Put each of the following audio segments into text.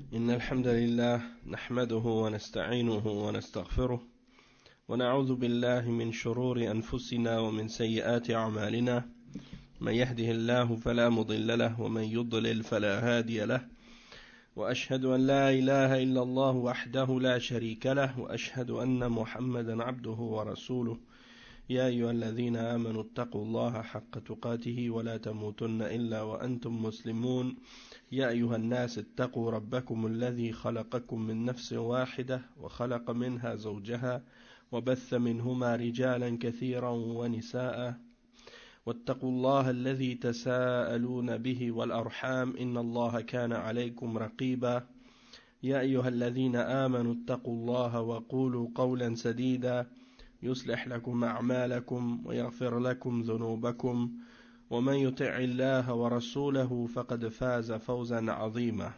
إن الحمد لله نحمده ونستعينه ونستغفره ونعوذ بالله من شرور أنفسنا ومن سيئات أعمالنا من يهده الله فلا مضل له ومن يضلل فلا هادي له وأشهد أن لا إله إلا الله وحده لا شريك له وأشهد أن محمدا عبده ورسوله يا أيها الذين آمنوا اتقوا الله حق تقاته ولا تموتن إلا وأنتم مسلمون يا أيها الناس اتقوا ربكم الذي خلقكم من نفس واحدة وخلق منها زوجها وبث منهما رجالا كثيرا ونساء واتقوا الله الذي تساءلون به والأرحام إن الله كان عليكم رقيبا يا أيها الذين آمنوا اتقوا الله وقولوا قولا سديدا يصلح لكم أعمالكم ويغفر لكم ذنوبكم ومن يطع الله ورسوله فقد فاز فوزا عظيما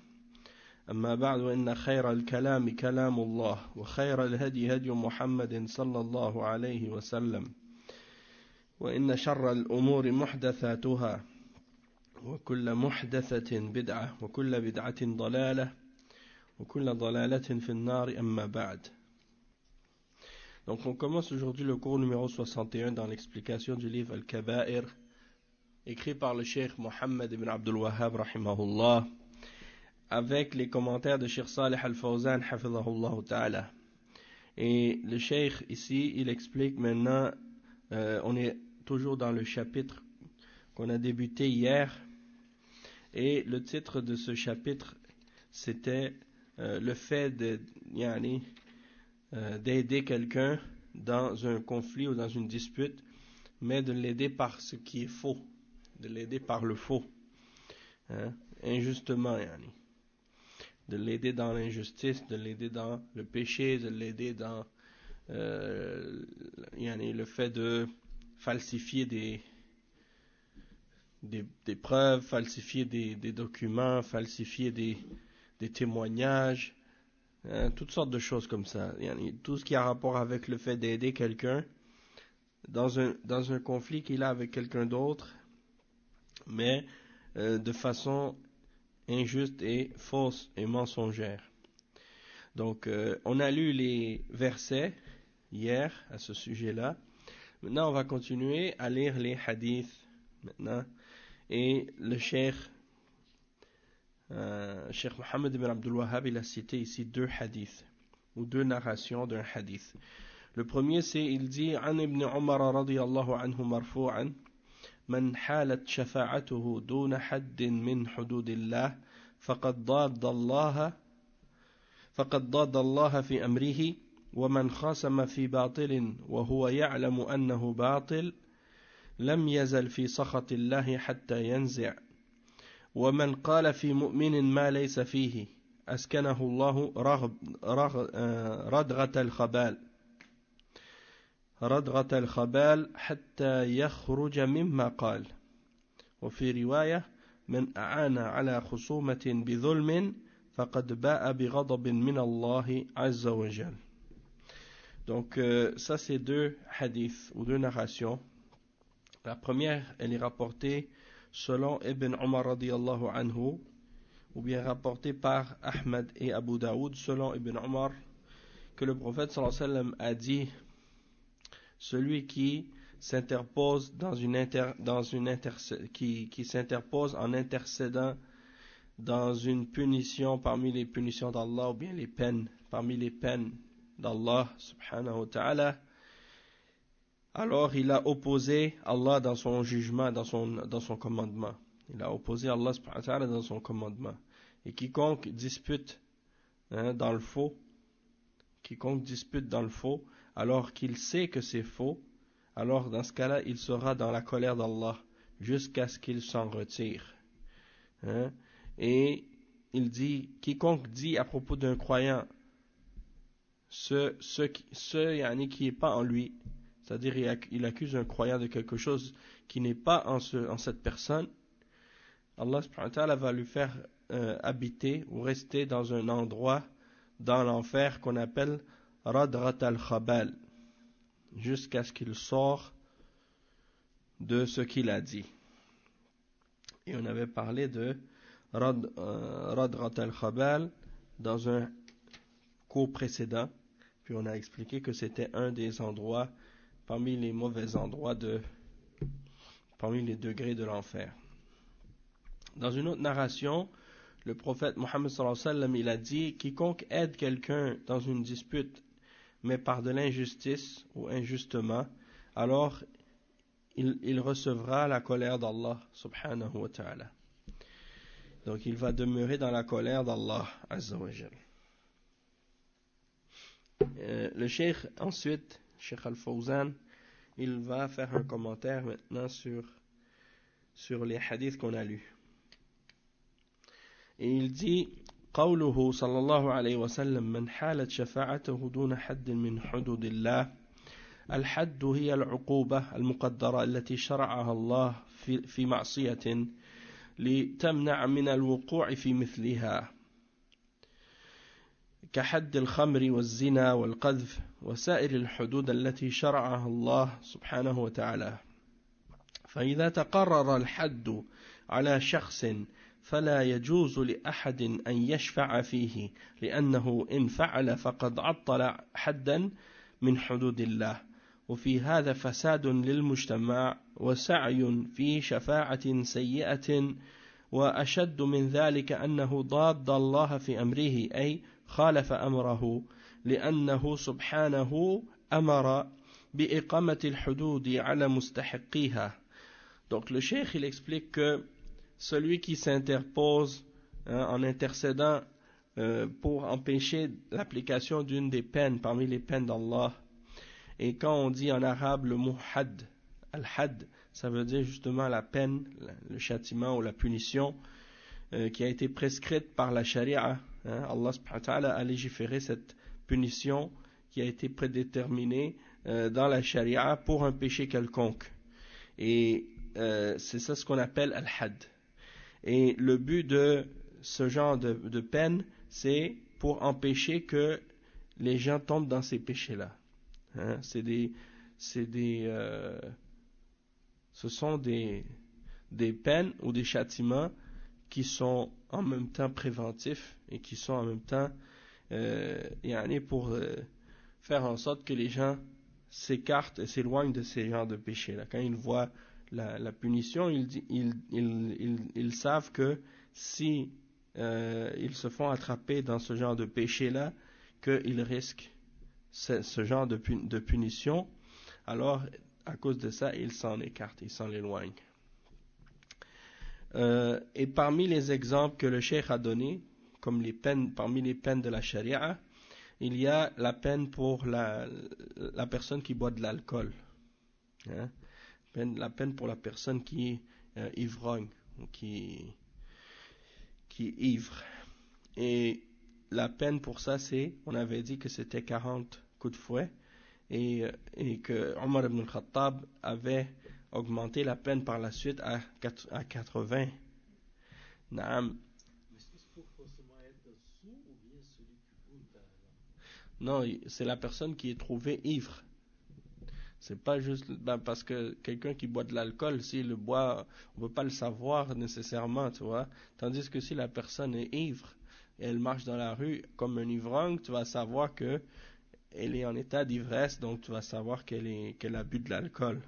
أما بعد إن خير الكلام كلام الله وخير الهدي هدي محمد صلى الله عليه وسلم وإن شر الأمور محدثاتها وكل محدثة بدعة وكل بدعة ضلالة وكل ضلالة في النار أما بعد. Donc on commence aujourd'hui le cours numéro 61 dans l'explication du livre Al-Kaba'ir écrit par le Cheikh Mohammed ibn Abdul Wahhab rahimahullah avec les commentaires de Cheikh Salih Al-Fawzan hafidhahullah ta'ala. Et le Cheikh ici il explique maintenant, on est toujours dans le chapitre qu'on a débuté hier et le titre de ce chapitre c'était le fait d'aider quelqu'un dans un conflit ou dans une dispute, mais de l'aider par ce qui est faux, de l'aider par le faux, injustement, de l'aider dans l'injustice, de l'aider dans le péché, de l'aider dans le fait de falsifier des preuves, falsifier des documents, falsifier des témoignages, toutes sortes de choses comme ça. Tout ce qui a rapport avec le fait d'aider quelqu'un dans un conflit qu'il a avec quelqu'un d'autre, mais de façon injuste et fausse et mensongère. Donc, on a lu les versets hier à ce sujet-là. Maintenant, on va continuer à lire les hadiths maintenant. Et le Cheikh Mohammed ibn Abdul Wahhab, il a cité ici deux hadiths, ou deux narrations d'un hadith. Le premier, c'est, il dit, An ibn Umar radiyallahu anhu marfu'an, Man halat shafa'atuhu duna haddin min hududillah, faqad dadda Allah fi amrihi, wa man khasama fi batilin, wa huwa ya'lamu annahu batil, lam yazal fi sakhatillahi hatta yanzi'. ومن قال في مؤمن ما ليس فيه أسكنه الله ردغة الخبال حتى يخرج مما قال. وفي رواية من أعان على خصومة بظلم فقد باء بغضب من الله عز وجل. Donc ça c'est deux hadiths ou deux narrations. La première elle est rapportée selon Ibn Umar radiyallahu anhu, ou bien rapporté par Ahmad et Abu Daoud, selon Ibn Umar, que le prophète sallallahu alayhi wa sallam a dit, celui qui s'interpose qui s'interpose en intercédant dans une punition parmi les punitions d'Allah, ou bien les peines, parmi les peines d'Allah subhanahu wa ta'ala, alors il a opposé Allah dans son jugement, dans son commandement. Il a opposé Allah subhanahu wa ta'ala dans son commandement. Et quiconque dispute dans le faux, alors qu'il sait que c'est faux, alors dans ce cas-là, il sera dans la colère d'Allah jusqu'à ce qu'il s'en retire. Et il dit, quiconque dit à propos d'un croyant, ce qui n'est pas en lui, c'est-à-dire il accuse un croyant de quelque chose qui n'est pas en cette personne, Allah subhanahu wa ta'ala va lui faire habiter ou rester dans un endroit dans l'enfer qu'on appelle Radrat al-Khabal, jusqu'à ce qu'il sorte de ce qu'il a dit. Et on avait parlé de Radrat al-Khabal, dans un cours précédent, puis on a expliqué que c'était un des endroits parmi les mauvais endroits parmi les degrés de l'enfer. Dans une autre narration, le prophète Mohammed sallallahu alayhi wa sallam, il a dit: quiconque aide quelqu'un dans une dispute, mais par de l'injustice ou injustement, alors il recevra la colère d'Allah subhanahu wa ta'ala. Donc il va demeurer dans la colère d'Allah azza wa jal. Le cheikh ensuite, Cheikh Al-Fawzan, il va faire un commentaire maintenant sur les hadiths qu'on a lus. Et il dit: قوله صلى الله عليه وسلم من حالت شفاعته دون حد من حدود الله. الحد هي العقوبة المقدرة التي شرعها الله في معصية لتمنع من الوقوع في مثلها، كحد الخمر والزنا والقذف وسائر الحدود التي شرعها الله سبحانه وتعالى. فإذا تقرر الحد على شخص فلا يجوز لأحد أن يشفع فيه، لأنه إن فعل فقد عطل حدا من حدود الله، وفي هذا فساد للمجتمع وسعي في شفاعة سيئة، وأشد من ذلك أنه ضاد الله في أمره، أي خالف أمره، لأنه سبحانه أمر بإقامة الحدود على مستحقيها. Donc le cheikh il explique que celui qui s'interpose en intercédant pour empêcher l'application d'une des peines parmi les peines d'Allah, et quand on dit en arabe le mot had, al-had, ça veut dire justement la peine, le châtiment ou la punition qui a été prescrite par la charia. Allah subhanahu wa ta'ala a légiféré cette punition qui a été prédéterminée dans la charia pour un péché quelconque. Et c'est ça ce qu'on appelle al-had. Et le but de ce genre de peine, c'est pour empêcher que les gens tombent dans ces péchés-là. Ce sont des peines ou des châtiments qui sont en même temps préventifs et qui sont en même temps pour faire en sorte que les gens s'écartent et s'éloignent de ces genres de péchés-là. Quand ils voient la punition, ils savent que si ils se font attraper dans ce genre de péché-là, qu'ils risquent ce genre de punition, alors à cause de ça, ils s'en écartent, ils s'en éloignent. Et parmi les exemples que le cheikh a donnés, comme les peines, parmi les peines de la charia, il y a la peine pour la personne qui boit de l'alcool. La peine pour la personne qui est ivrogne, qui est ivre. Et la peine pour ça, on avait dit que c'était 40 coups de fouet, et que Omar ibn al-Khattab avait augmenté la peine par la suite à 80. Naam. Est-ce qu'il faut forcément être sous ou bien celui qui goûte? Non, c'est la personne qui est trouvée ivre. C'est pas juste parce que quelqu'un qui boit de l'alcool, s'il le boit, on ne peut pas le savoir nécessairement, tu vois. Tandis que si la personne est ivre et elle marche dans la rue comme un ivrogne, tu vas savoir que elle est en état d'ivresse, donc tu vas savoir qu'elle a bu de l'alcool.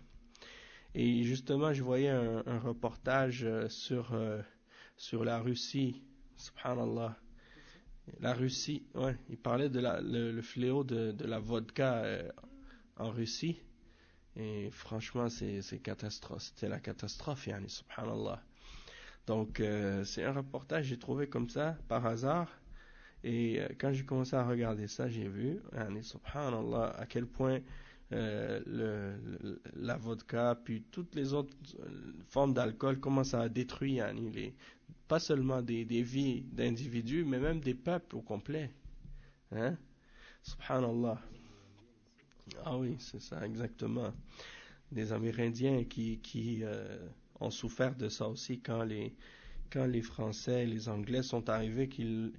Et justement, je voyais un reportage sur la Russie, subhanallah. La Russie, ouais, il parlait de le fléau de la vodka en Russie. Et franchement, c'était la catastrophe, yani, subhanallah. Donc, c'est un reportage que j'ai trouvé comme ça, par hasard. Et quand j'ai commencé à regarder ça, j'ai vu, yani, subhanallah, à quel point la vodka, puis toutes les autres formes d'alcool commencent à détruire, yani, pas seulement des vies d'individus, mais même des peuples au complet. Hein? Subhanallah. Ah oui, c'est ça, exactement. Des Amérindiens qui ont souffert de ça aussi quand les Français et les Anglais sont arrivés, qu'ils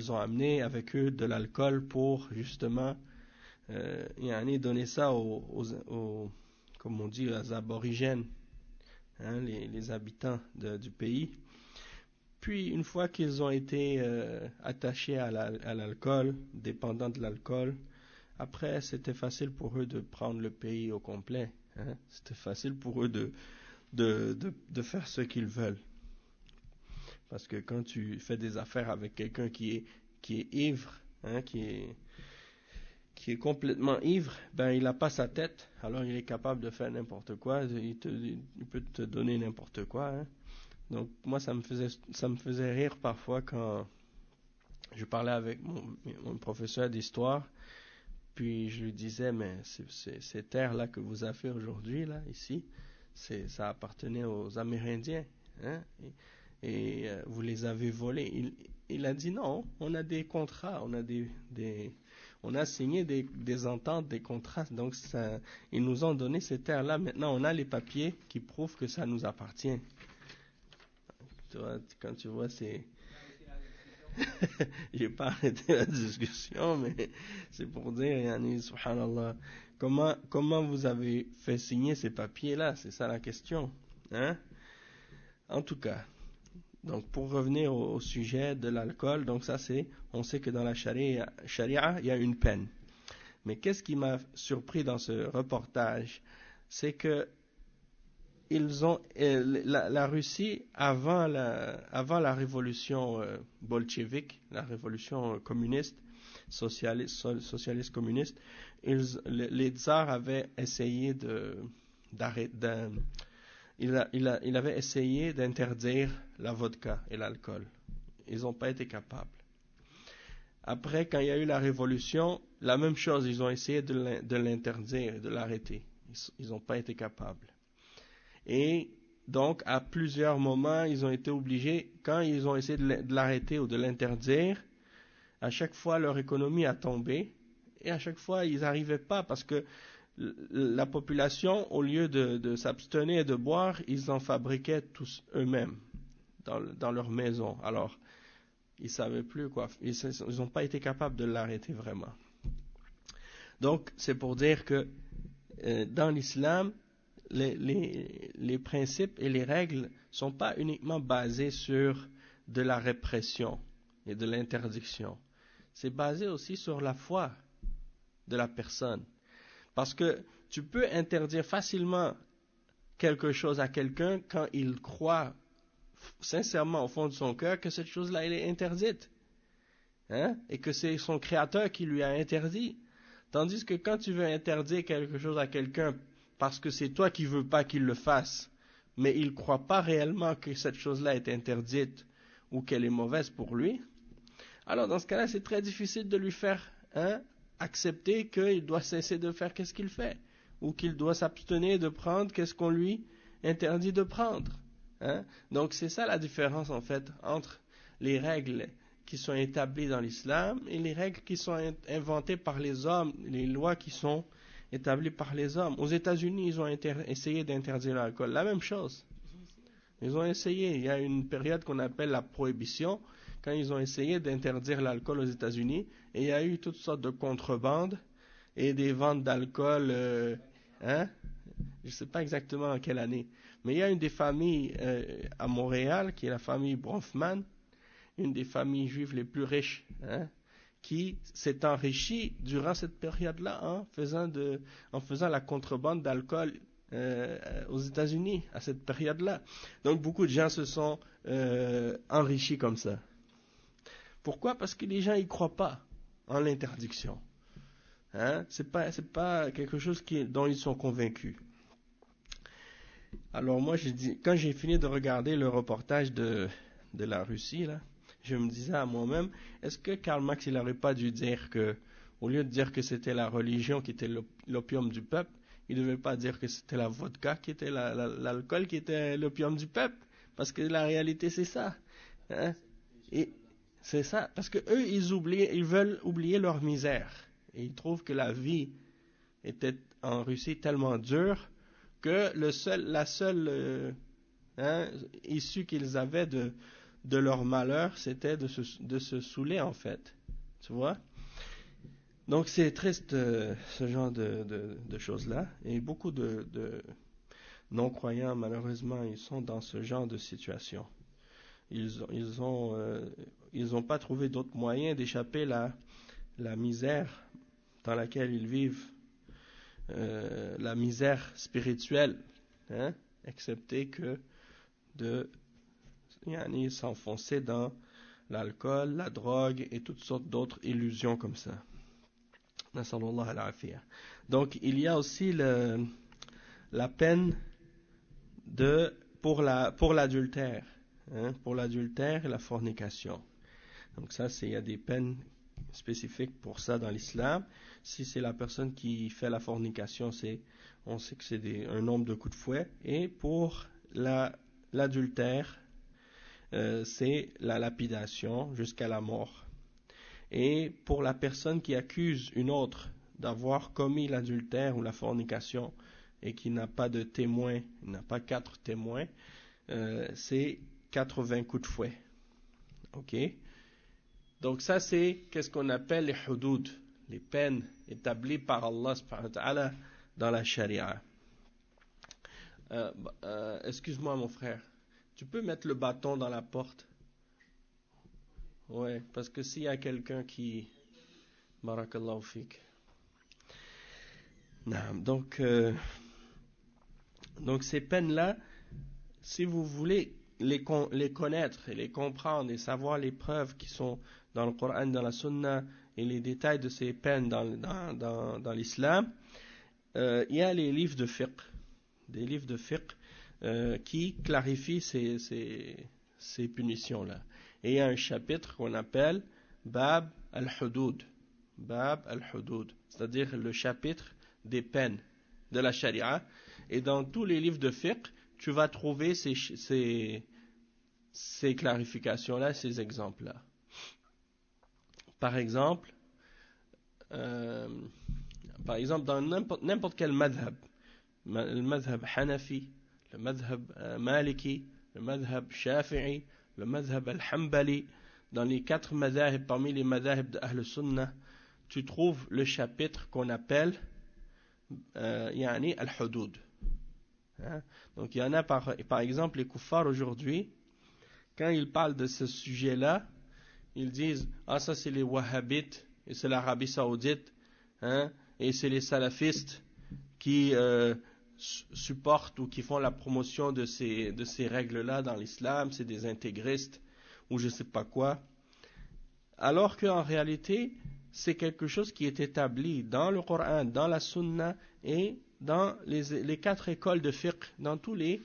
ont amené avec eux de l'alcool pour justement donner ça aux comme on dit, aux aborigènes, les habitants du pays, Puis, une fois qu'ils ont été attachés à l'alcool, dépendants de l'alcool, après, c'était facile pour eux de prendre le pays au complet. Hein? C'était facile pour eux de faire ce qu'ils veulent. Parce que quand tu fais des affaires avec quelqu'un qui est ivre, hein, qui est complètement ivre, ben il n'a pas sa tête, alors il est capable de faire n'importe quoi, il peut te donner n'importe quoi. Hein. Donc moi ça me faisait rire parfois quand je parlais avec mon professeur d'histoire, puis je lui disais mais ces terres-là que vous avez aujourd'hui là ici, ça appartenait aux Amérindiens, hein, et vous les avez volés. Il a dit non, on a des contrats, on a signé des ententes, des contrats, donc ils nous ont donné ces terres-là. Maintenant, on a les papiers qui prouvent que ça nous appartient. Tu vois, quand tu vois, j'ai pas arrêté la discussion, mais c'est pour dire, yani, subhanallah, comment vous avez fait signer ces papiers-là? C'est ça la question. Hein? En tout cas. Donc, pour revenir au sujet de l'alcool, donc ça on sait que dans la charia, il y a une peine. Mais qu'est-ce qui m'a surpris dans ce reportage, c'est que la Russie avant la révolution bolchevique, la révolution communiste, socialiste communiste, les tsars avaient essayé il avait essayé d'interdire la vodka et l'alcool. Ils n'ont pas été capables. Après, quand il y a eu la révolution, la même chose, ils ont essayé de l'interdire, de l'arrêter. Ils n'ont pas été capables. Et donc, à plusieurs moments, ils ont été obligés, quand ils ont essayé de l'arrêter ou de l'interdire, à chaque fois, leur économie a tombé. Et à chaque fois, ils n'arrivaient pas parce que la population, au lieu de s'abstenir de boire, ils en fabriquaient tous eux-mêmes dans leur maison. Alors, ils savaient plus quoi. Ils n'ont pas été capables de l'arrêter vraiment. Donc, c'est pour dire que dans l'islam, les principes et les règles sont pas uniquement basés sur de la répression et de l'interdiction. C'est basé aussi sur la foi de la personne. Parce que tu peux interdire facilement quelque chose à quelqu'un quand il croit sincèrement au fond de son cœur que cette chose-là elle est interdite. Hein? Et que c'est son créateur qui lui a interdit. Tandis que quand tu veux interdire quelque chose à quelqu'un parce que c'est toi qui veux pas qu'il le fasse, mais il ne croit pas réellement que cette chose-là est interdite ou qu'elle est mauvaise pour lui, alors dans ce cas-là, c'est très difficile de lui faire accepter qu'il doit cesser de faire qu'est-ce qu'il fait, ou qu'il doit s'abstenir de prendre qu'est-ce qu'on lui interdit de prendre. Hein? Donc c'est ça la différence en fait entre les règles qui sont établies dans l'islam et les règles qui sont inventées par les hommes, les lois qui sont établies par les hommes. Aux États-Unis, ils ont essayé d'interdire l'alcool. La même chose. Ils ont essayé. Il y a une période qu'on appelle la prohibition, quand ils ont essayé d'interdire l'alcool aux États-Unis, et il y a eu toutes sortes de contrebandes et des ventes d'alcool, je ne sais pas exactement en quelle année, mais il y a une des familles à Montréal, qui est la famille Bronfman, une des familles juives les plus riches, qui s'est enrichie durant cette période-là en faisant la contrebande d'alcool aux États-Unis à cette période-là. Donc beaucoup de gens se sont enrichis comme ça. Pourquoi? Parce que les gens ils croient pas en l'interdiction. C'est pas quelque chose dont ils sont convaincus. Alors moi quand j'ai fini de regarder le reportage de la Russie là, je me disais à moi-même, est-ce que Karl Marx il n'aurait pas dû dire que, au lieu de dire que c'était la religion qui était l'opium du peuple, il ne devait pas dire que c'était la vodka qui était l'alcool qui était l'opium du peuple, parce que la réalité c'est ça. Et c'est ça, parce que eux ils veulent oublier leur misère et ils trouvent que la vie était en Russie tellement dure que la seule issue qu'ils avaient de leur malheur, c'était de se saouler en fait. Tu vois? Donc c'est triste ce genre de choses-là. Et beaucoup de non-croyants, malheureusement, ils sont dans ce genre de situation. ils ont pas trouvé d'autre moyen d'échapper la misère dans laquelle ils vivent, la misère spirituelle, hein, excepté que de s'enfoncer dans l'alcool, la drogue et toutes sortes d'autres illusions comme ça. Donc il y a aussi la peine pour l'adultère, hein, pour l'adultère et la fornication. Donc ça, il y a des peines spécifiques pour ça dans l'islam. Si c'est la personne qui fait la fornication, on sait que c'est un nombre de coups de fouet. Et pour l'adultère, c'est la lapidation jusqu'à la mort. Et pour la personne qui accuse une autre d'avoir commis l'adultère ou la fornication et qui n'a pas de témoin, n'a pas 4 témoins, c'est 80 coups de fouet. Ok? Donc ça, c'est qu'est-ce qu'on appelle les hudud, les peines établies par Allah subhanahu wa ta'ala dans la charia. Excuse-moi mon frère, tu peux mettre le bâton dans la porte? Ouais, parce que s'il y a quelqu'un qui... Barakallahu fik. Donc ces peines-là, si vous voulez les connaître et les comprendre et savoir les preuves qui sont dans le Coran, dans la Sunna et les détails de ces peines dans l'islam, il y a les livres de fiqh, des livres de fiqh qui clarifient ces punitions-là. Et il y a un chapitre qu'on appelle Bab al-Hudud, c'est-à-dire le chapitre des peines de la charia. Et dans tous les livres de fiqh, tu vas trouver ces clarifications-là, ces exemples-là. Par exemple, dans n'importe quel madhab, le madhab Hanafi, le madhab Maliki, le madhab Shafi'i, le madhab al-Hanbali, dans les 4 madhab, parmi les madhab de Ahl Sunnah, tu trouves le chapitre qu'on appelle al-Hudud. Hein? Donc il y en a par exemple les kuffars aujourd'hui, quand ils parlent de ce sujet-là, ils disent ça c'est les wahhabites et c'est l'Arabie Saoudite, hein, et c'est les salafistes qui supportent ou qui font la promotion de ces règles-là dans l'islam, c'est des intégristes ou je sais pas quoi. Alors qu'en réalité, c'est quelque chose qui est établi dans le Coran, dans la Sunna et dans les 4 écoles de fiqh, dans tous les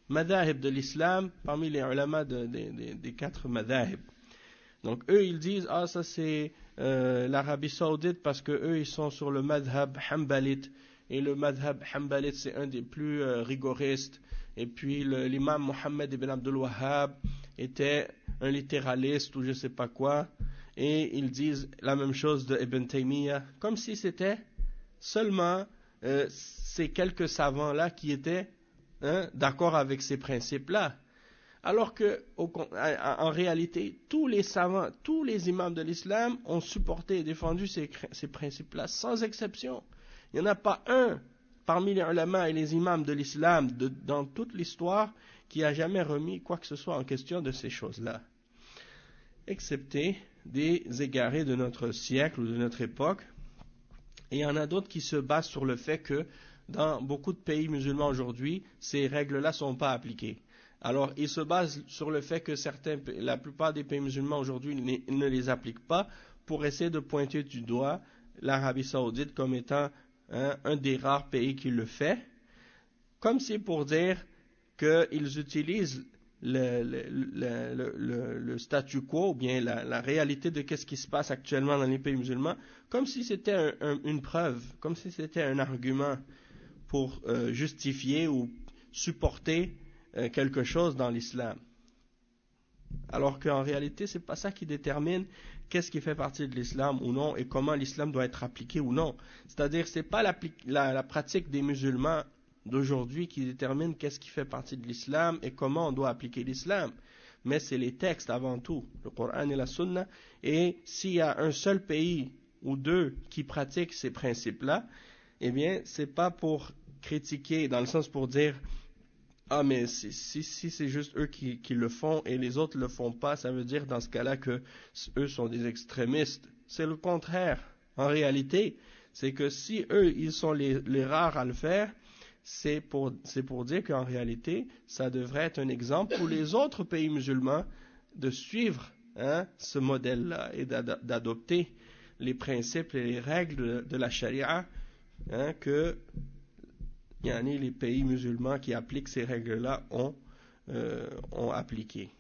madhahib de l'islam, parmi les ulama des 4 madhahib. Donc eux ils disent ça c'est l'Arabie Saoudite parce que eux ils sont sur le madhab hanbalite et le madhab hanbalite c'est un des plus rigoristes, et puis l'imam Mohammed ibn Abdul Wahhab était un littéraliste ou je sais pas quoi, et ils disent la même chose de Ibn Taymiyyah, comme si c'était seulement ces quelques savants là qui étaient d'accord avec ces principes là. Alors que, en réalité, tous les savants, tous les imams de l'islam ont supporté et défendu ces principes-là, sans exception. Il n'y en a pas un parmi les ulama et les imams de l'islam, dans toute l'histoire, qui a jamais remis quoi que ce soit en question de ces choses-là. Excepté des égarés de notre siècle ou de notre époque. Et il y en a d'autres qui se basent sur le fait que, dans beaucoup de pays musulmans aujourd'hui, ces règles-là ne sont pas appliquées. Alors, ils se basent sur le fait que la plupart des pays musulmans aujourd'hui ne les appliquent pas, pour essayer de pointer du doigt l'Arabie Saoudite comme étant un des rares pays qui le fait, comme si pour dire qu'ils utilisent le statu quo, ou bien la réalité de qu'est-ce qui se passe actuellement dans les pays musulmans, comme si c'était une preuve, comme si c'était un argument pour justifier ou supporter quelque chose dans l'islam. Alors qu'en réalité, c'est pas ça qui détermine qu'est-ce qui fait partie de l'islam ou non et comment l'islam doit être appliqué ou non. C'est-à-dire, c'est pas la pratique des musulmans d'aujourd'hui qui détermine qu'est-ce qui fait partie de l'islam et comment on doit appliquer l'islam. Mais c'est les textes avant tout, le Coran et la Sunna. Et s'il y a un seul pays ou 2 qui pratiquent ces principes-là, eh bien, c'est pas pour critiquer, dans le sens pour dire Ah, mais si c'est juste eux qui le font et les autres le font pas, ça veut dire dans ce cas-là que eux sont des extrémistes. C'est le contraire. En réalité, c'est que si eux, ils sont les rares à le faire, c'est pour dire qu'en réalité, ça devrait être un exemple pour les autres pays musulmans de suivre ce modèle-là et d'adopter les principes et les règles de la charia que les pays musulmans qui appliquent ces règles-là ont appliqué.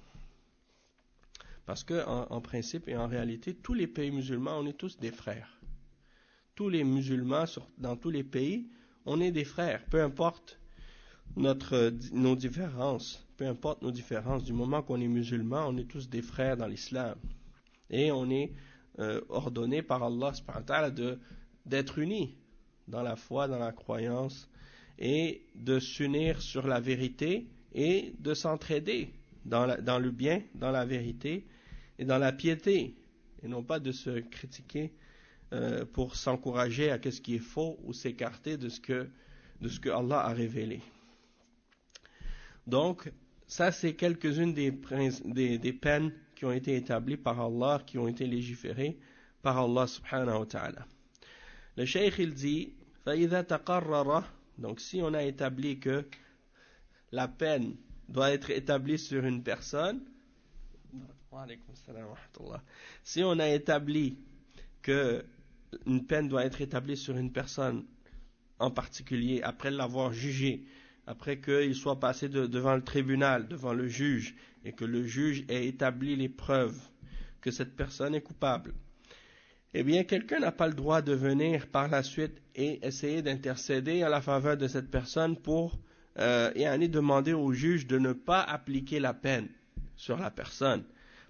Parce que en principe et en réalité, tous les pays musulmans, on est tous des frères. Tous les musulmans dans tous les pays, on est des frères. Peu importe nos différences, du moment qu'on est musulman, on est tous des frères dans l'islam. Et on est ordonné par Allah subhanahu wa ta'ala d'être unis dans la foi, dans la croyance, et de s'unir sur la vérité et de s'entraider dans le bien, dans la vérité et dans la piété, et non pas de se critiquer pour s'encourager à ce qui est faux ou s'écarter de ce que Allah a révélé. Donc, ça c'est quelques-unes des peines qui ont été établies par Allah, qui ont été légiférées par Allah subhanahu wa ta'ala. Le cheikh il dit فَإِذَا تَقَرَّرَ. Donc si on a établi que la peine doit être établie sur une personne, si on a établi que une peine doit être établie sur une personne en particulier, après l'avoir jugé, après qu'il soit passé devant le tribunal, devant le juge, et que le juge ait établi les preuves que cette personne est coupable, eh bien, quelqu'un n'a pas le droit de venir par la suite et essayer d'intercéder en la faveur de cette personne pour demander au juge de ne pas appliquer la peine sur la personne.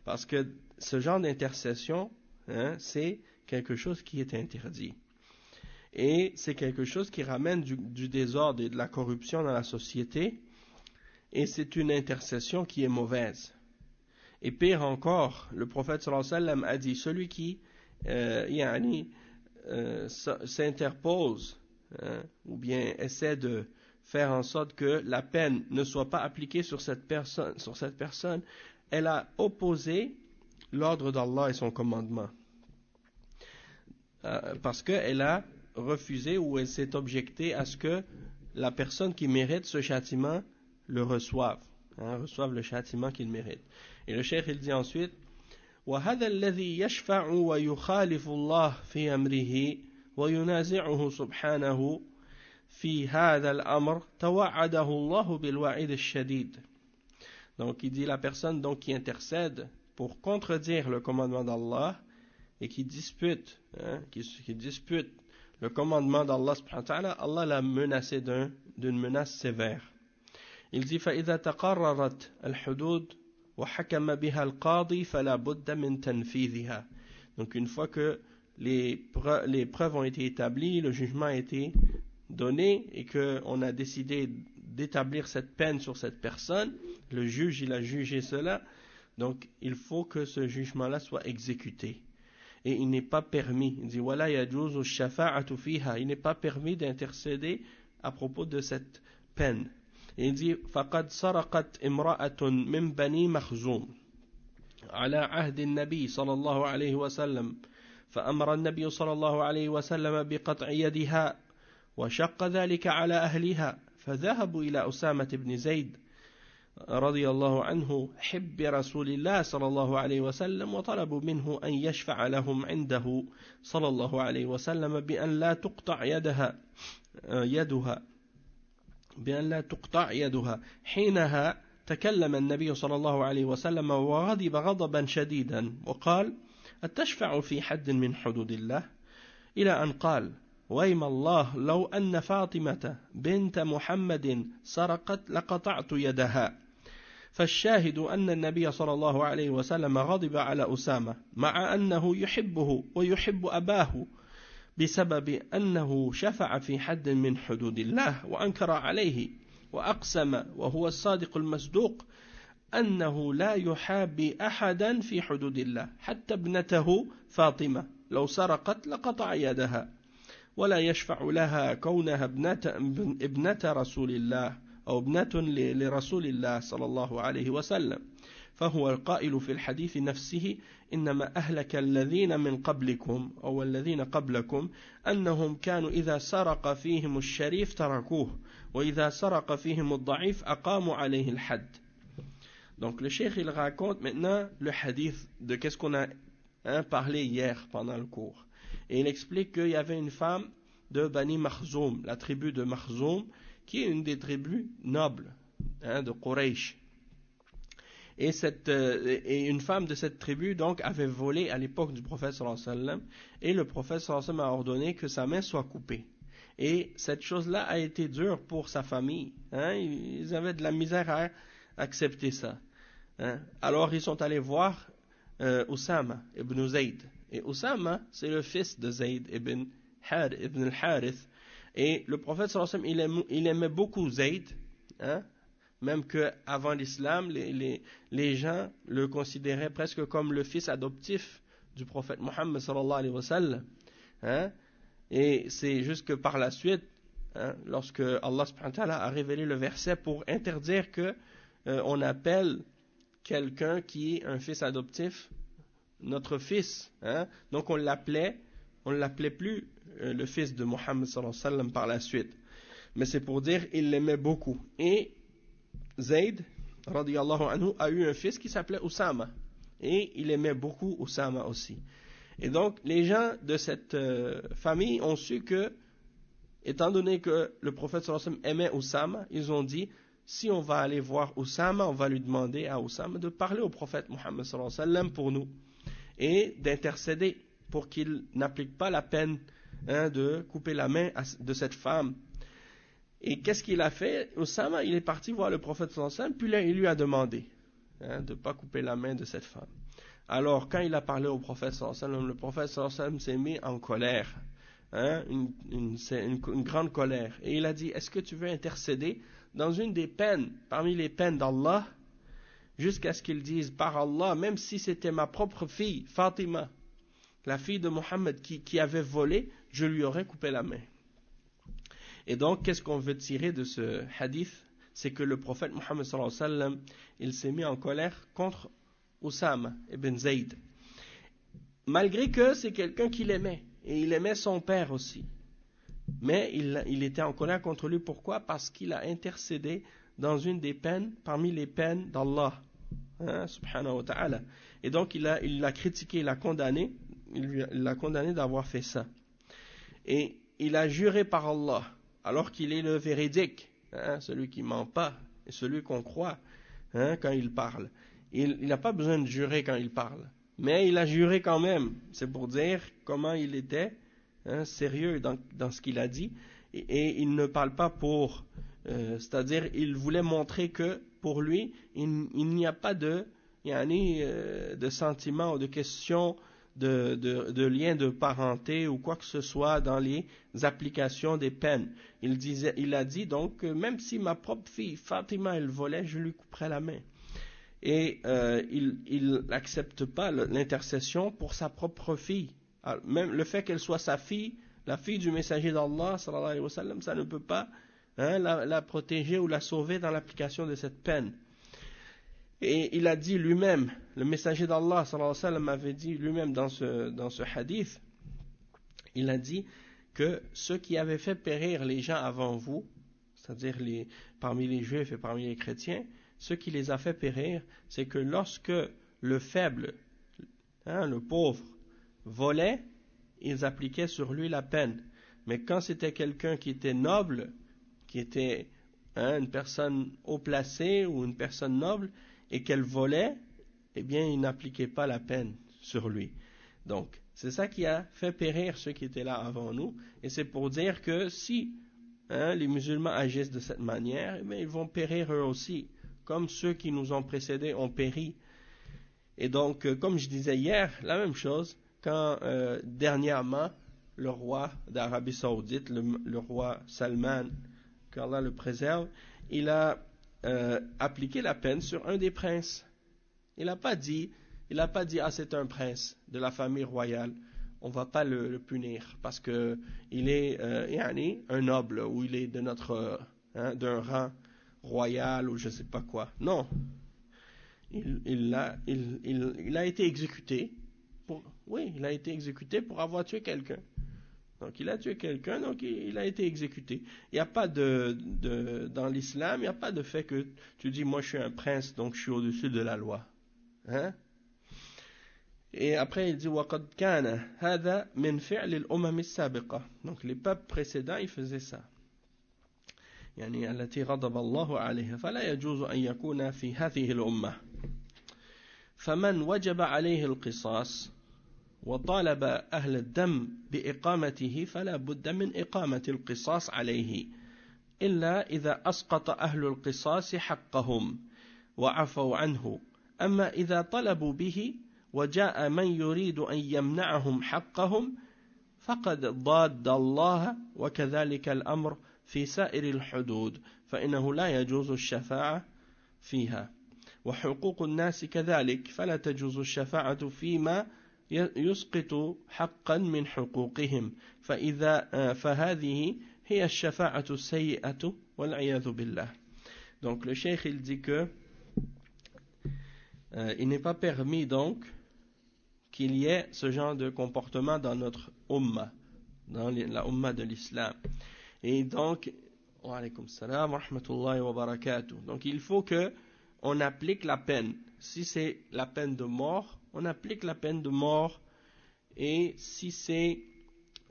Parce que ce genre d'intercession, c'est quelque chose qui est interdit. Et c'est quelque chose qui ramène du désordre et de la corruption dans la société. Et c'est une intercession qui est mauvaise. Et pire encore, le prophète sallallahu alayhi wa sallam a dit, celui qui s'interpose ou bien essaie de faire en sorte que la peine ne soit pas appliquée sur cette personne, elle a opposé l'ordre d'Allah et son commandement. Parce qu'elle a refusé ou elle s'est objectée à ce que la personne qui mérite ce châtiment le reçoive le châtiment qu'il mérite. Et le cheikh il dit ensuite, وهذا الذي يشفع ويخالف الله في أمره وينازعه سبحانه في هذا الأمر توعده الله بالوعيد الشديد. Donc il dit la personne donc qui intercède pour contredire le commandement d'Allah et qui dispute le commandement d'Allah subhanahu wa ta'ala, Allah l'a menacé d'une menace sévère. Il dit فإذا تقررت الحدود وحكم بها القاضي فلا بد من تنفيذها. Donc une fois que les preuves ont été établies, le jugement a été donné et qu'on a décidé d'établir cette peine sur cette personne, le juge il a jugé cela, donc il faut que ce jugement-là soit exécuté. Et il n'est pas permis, il dit ولا يجوز الشفاعة فيها, il n'est pas permis d'intercéder à propos de cette peine. Et il dit فقد سرقت امرأة من بني مخزوم على عهد النبي صلى الله عليه وسلم فأمر النبي صلى الله عليه وسلم بقطع يدها وشق ذلك على أهلها فذهبوا إلى أسامة بن زيد رضي الله عنه حب رسول الله صلى الله عليه وسلم وطلبوا منه أن يشفع لهم عنده صلى الله عليه وسلم بأن لا تقطع يدها. حينها تكلم النبي صلى الله عليه وسلم وغضب غضبا شديدا وقال أتشفع في حد من حدود الله؟ إلى أن قال ويم الله لو أن فاطمة بنت محمد سرقت لقطعت يدها. فالشاهد أن النبي صلى الله عليه وسلم غضب على أسامة مع أنه يحبه ويحب أباه بسبب أنه شفع في حد من حدود الله وأنكر عليه وأقسم وهو الصادق المصدوق أنه لا يحابي أحدا في حدود الله حتى ابنته فاطمة لو سرقت لقطع يدها ولا يشفع لها كونها ابنة رسول الله أو ابنة لرسول الله صلى الله عليه وسلم فهو القائل في الحديث نفسه إنما أهلك الذين من قبلكم أو الذين قبلكم أنهم كانوا إذا سرق فيهم الشريف تركوه وإذا سرق فيهم الضعيف أقاموا عليه الحد. Donc le cheikh il raconte maintenant le hadith de qu'est-ce qu'on a parlé hier pendant le cours. Et il explique qu'il y avait une femme de Bani Makhzoum, la tribu de Makhzoum, qui est une des tribus nobles de Quraysh. Et une femme de cette tribu donc avait volé à l'époque du prophète sallallahu alayhi wa sallam, et le prophète sallallahu alayhi wa sallam a ordonné que sa main soit coupée. Et cette chose-là a été dure pour sa famille. Ils avaient de la misère à accepter ça. Alors ils sont allés voir Oussama ibn Zayd. Et Oussama, c'est le fils de Zayd ibn al-Harith. Et le prophète sallallahu alayhi wa sallam, il aimait beaucoup Zayd, même qu'avant l'islam, les gens le considéraient presque comme le fils adoptif du prophète Mohammed sallallahu alayhi wa sallam. Et c'est juste que par la suite, lorsque Allah subhanahu wa ta'ala a révélé le verset pour interdire que on appelle quelqu'un qui est un fils adoptif notre fils, donc on l'appelait plus le fils de Mohammed sallallahu alayhi wa sallam par la suite. Mais c'est pour dire il l'aimait beaucoup. Et Zayd radiyallahu anhu a eu un fils qui s'appelait Oussama et il aimait beaucoup Oussama aussi. Et donc les gens de cette famille ont su que, étant donné que le prophète sallallahu alayhi wa sallam aimait Oussama, ils ont dit si on va aller voir Oussama, on va lui demander à Oussama de parler au prophète Mohammed sallallahu alayhi wa sallam pour nous et d'intercéder pour qu'il n'applique pas la peine de couper la main de cette femme. Et qu'est-ce qu'il a fait? Oussama, il est parti voir le prophète sallallahu alayhi wa sallam, puis là, il lui a demandé de ne pas couper la main de cette femme. Alors, quand il a parlé au prophète sallallahu alayhi wa sallam, le prophète sallallahu alayhi wa sallam s'est mis en colère, une grande colère. Et il a dit, est-ce que tu veux intercéder dans une des peines, parmi les peines d'Allah, jusqu'à ce qu'ils disent, par Allah, même si c'était ma propre fille, Fatima, la fille de Mohammed qui avait volé, je lui aurais coupé la main. Et donc, qu'est-ce qu'on veut tirer de ce hadith? C'est que le prophète Mohammed sallallahu alayhi wa sallam, il s'est mis en colère contre Oussama ibn Zayd. Malgré que c'est quelqu'un qu'il aimait, et il aimait son père aussi. Mais il était en colère contre lui. Pourquoi? Parce qu'il a intercédé dans une des peines, parmi les peines d'Allah, subhanahu wa ta'ala. Et donc, il l'a critiqué, il l'a condamné d'avoir fait ça. Et il a juré par Allah, alors qu'il est le véridique, celui qui ment pas, et celui qu'on croit quand il parle. Il n'a pas besoin de jurer quand il parle, mais il a juré quand même. C'est pour dire comment il était sérieux dans ce qu'il a dit, et il ne parle pas pour... c'est-à-dire, il voulait montrer que, pour lui, il n'y a pas de sentiment ou de question de lien de parenté ou quoi que ce soit dans les applications des peines. Il a dit donc que même si ma propre fille Fatima elle volait, je lui couperais la main. Et il n'accepte pas l'intercession pour sa propre fille. Alors, même le fait qu'elle soit sa fille, la fille du messager d'Allah sallallahu alayhi wa sallam, ça ne peut pas la protéger ou la sauver dans l'application de cette peine. Et il a dit lui-même, le messager d'Allah sallallahu alayhi wa sallam avait dit lui-même dans ce hadith, il a dit que ceux qui avaient fait périr les gens avant vous, c'est-à-dire parmi les juifs et parmi les chrétiens, ce qui les a fait périr, c'est que lorsque le faible, le pauvre, volait, ils appliquaient sur lui la peine. Mais quand c'était quelqu'un qui était noble, qui était une personne haut placée ou une personne noble, et qu'elle volait, eh bien, ils n'appliquaient pas la peine sur lui. Donc, c'est ça qui a fait périr ceux qui étaient là avant nous, et c'est pour dire que si les musulmans agissent de cette manière, eh bien, ils vont périr eux aussi, comme ceux qui nous ont précédés ont péri. Et donc, comme je disais hier, la même chose, quand dernièrement, le roi d'Arabie Saoudite, le roi Salman, qu'Allah le préserve, il a appliqué la peine sur un des princes. Il n'a pas dit, ah c'est un prince de la famille royale, on va pas le punir parce que il est un noble ou il est de d'un rang royal ou je sais pas quoi. Non. Il a été exécuté. Il a été exécuté pour avoir tué quelqu'un. Donc il a tué quelqu'un, donc il a été exécuté. Il n'y a pas dans l'islam, il n'y a pas de fait que tu dis moi je suis un prince, donc je suis au-dessus de la loi. Hein? Et après il dit وَقَدْ كَانَ هَذَا مِنْ فِعْلِ الْأُمَمِ السَّابِقَةِ. Donc les peuples précédents ils faisaient ça. يعني التي غضب الله عليها فلا يجوز أن يكون في هذه الأمة. فمن وجب عليه القصاص وطالب أهل الدم بإقامته فلا بد من إقامة القصاص عليه إلا إذا أسقط أهل القصاص حقهم وعفوا عنه. أما إذا طلبوا به وجاء من يريد أن يمنعهم حقهم فقد ضاد الله. وكذلك الأمر في سائر الحدود فإنه لا يجوز الشفاعة فيها. وحقوق الناس كذلك فلا تجوز الشفاعة فيما يسقط حقا من حقوقهم فهذه هي الشفاعة السيئة والعياذ بالله. Donc le cheikh il dit que il n'est pas permis donc qu'il y ait ce genre de comportement dans notre umma, dans la umma de l'islam. Et donc wa alaykum salam wa rahmatullahi wa barakatuh. Donc il faut que on applique la peine. Si c'est la peine de mort, on applique la peine de mort. Et si c'est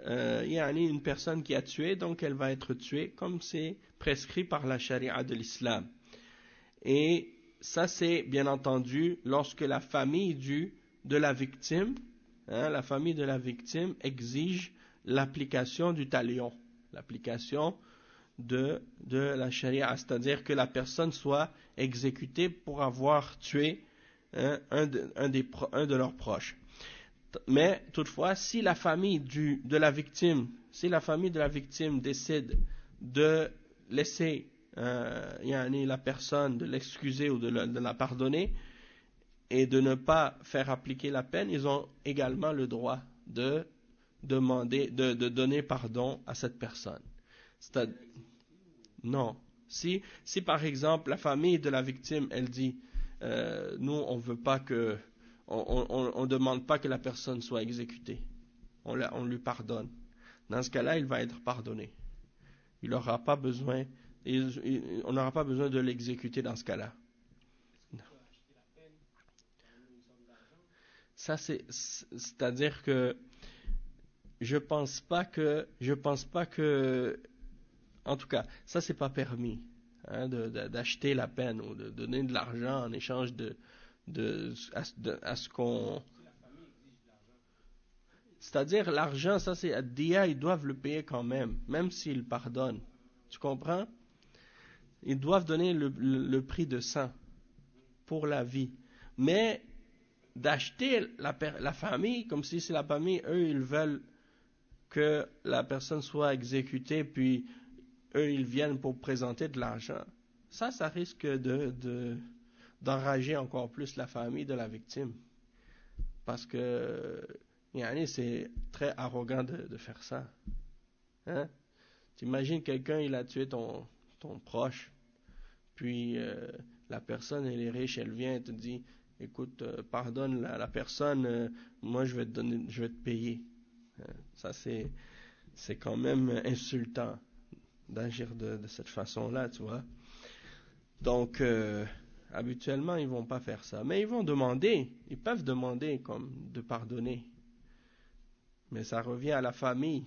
une personne qui a tué, donc elle va être tuée comme c'est prescrit par la charia de l'islam. Et ça c'est bien entendu lorsque la famille de la victime, la famille de la victime exige l'application du talion, l'application de la charia, c'est-à-dire que la personne soit exécutée pour avoir tué un de leurs proches. Mais toutefois, si la famille de la victime décide de laisser la personne, de l'excuser ou de la pardonner et de ne pas faire appliquer la peine, ils ont également le droit de demander, de donner pardon à cette personne. Non. Si par exemple la famille de la victime, elle dit, nous on veut pas que, on demande pas que la personne soit exécutée, on lui pardonne. Dans ce cas-là, il va être pardonné. On n'aura pas besoin de l'exécuter dans ce cas-là. Ça c'est-à-dire que je pense pas que en tout cas, ça c'est pas permis, d'acheter la peine ou de donner de l'argent en échange à ce qu'on. C'est-à-dire l'argent, ça c'est ad-diya, ils doivent le payer quand même s'ils pardonnent. Tu comprends? Ils doivent donner le prix de sang pour la vie. Mais d'acheter la famille, comme si c'est la famille, eux ils veulent que la personne soit exécutée, puis eux ils viennent pour présenter de l'argent. Ça risque d'enrager encore plus la famille de la victime. Parce que c'est très arrogant de faire ça. Hein? T'imagines quelqu'un, il a tué ton proche, puis la personne, elle est riche, elle vient et te dit, écoute, pardonne la personne, moi je vais te payer. Ça c'est quand même insultant d'agir de cette façon-là, tu vois. Donc, habituellement, ils vont pas faire ça. Mais ils peuvent demander comme de pardonner. Mais ça revient à la famille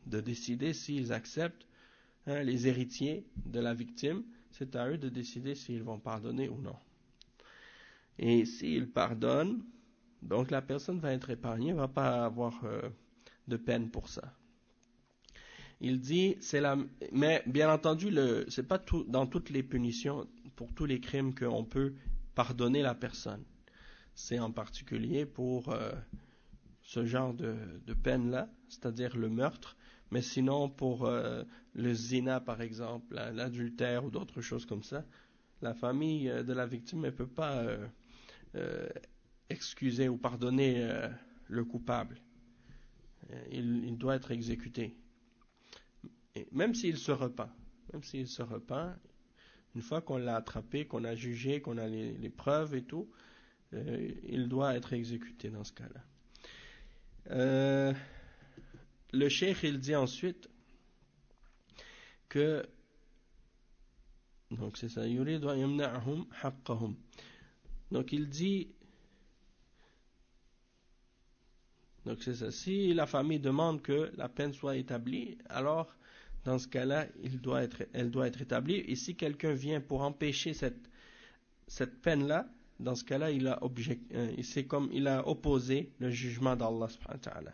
de décider s'ils acceptent, les héritiers de la victime, c'est à eux de décider s'ils vont pardonner ou non. Et s'ils pardonnent, donc la personne va être épargnée, ne va pas avoir de peine pour ça. Il dit, mais bien entendu, c'est pas dans toutes les punitions, pour tous les crimes qu'on peut pardonner la personne. C'est en particulier pour ce genre de peine-là, c'est-à-dire le meurtre, mais sinon pour le zina par exemple, l'adultère ou d'autres choses comme ça, la famille de la victime ne peut pas excuser ou pardonner le coupable. Il doit être exécuté. Et même s'il se repent, Une fois qu'on l'a attrapé, qu'on a jugé, qu'on a les preuves et tout, il doit être exécuté dans ce cas-là. Le cheikh, il dit ensuite que, donc c'est ça, yuridu an yamna'ahum haqqahum. Donc il dit, donc c'est ça, si la famille demande que la peine soit établie, alors dans ce cas-là, elle doit être établie. Et si quelqu'un vient pour empêcher cette peine-là, dans ce cas-là, c'est comme il a opposé le jugement d'Allah subhanahu wa ta'ala.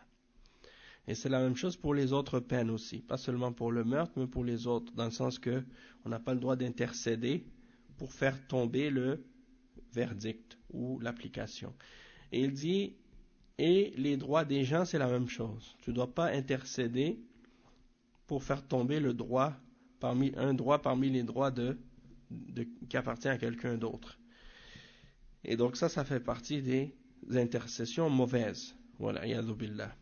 Et c'est la même chose pour les autres peines aussi, pas seulement pour le meurtre, mais pour les autres, dans le sens que on n'a pas le droit d'intercéder pour faire tomber le verdict ou l'application. Et il dit, et les droits des gens, c'est la même chose. Tu ne dois pas intercéder pour faire tomber un droit parmi les droits qui appartient à quelqu'un d'autre. Et donc ça fait partie des intercessions mauvaises. Voilà, yadhu billah.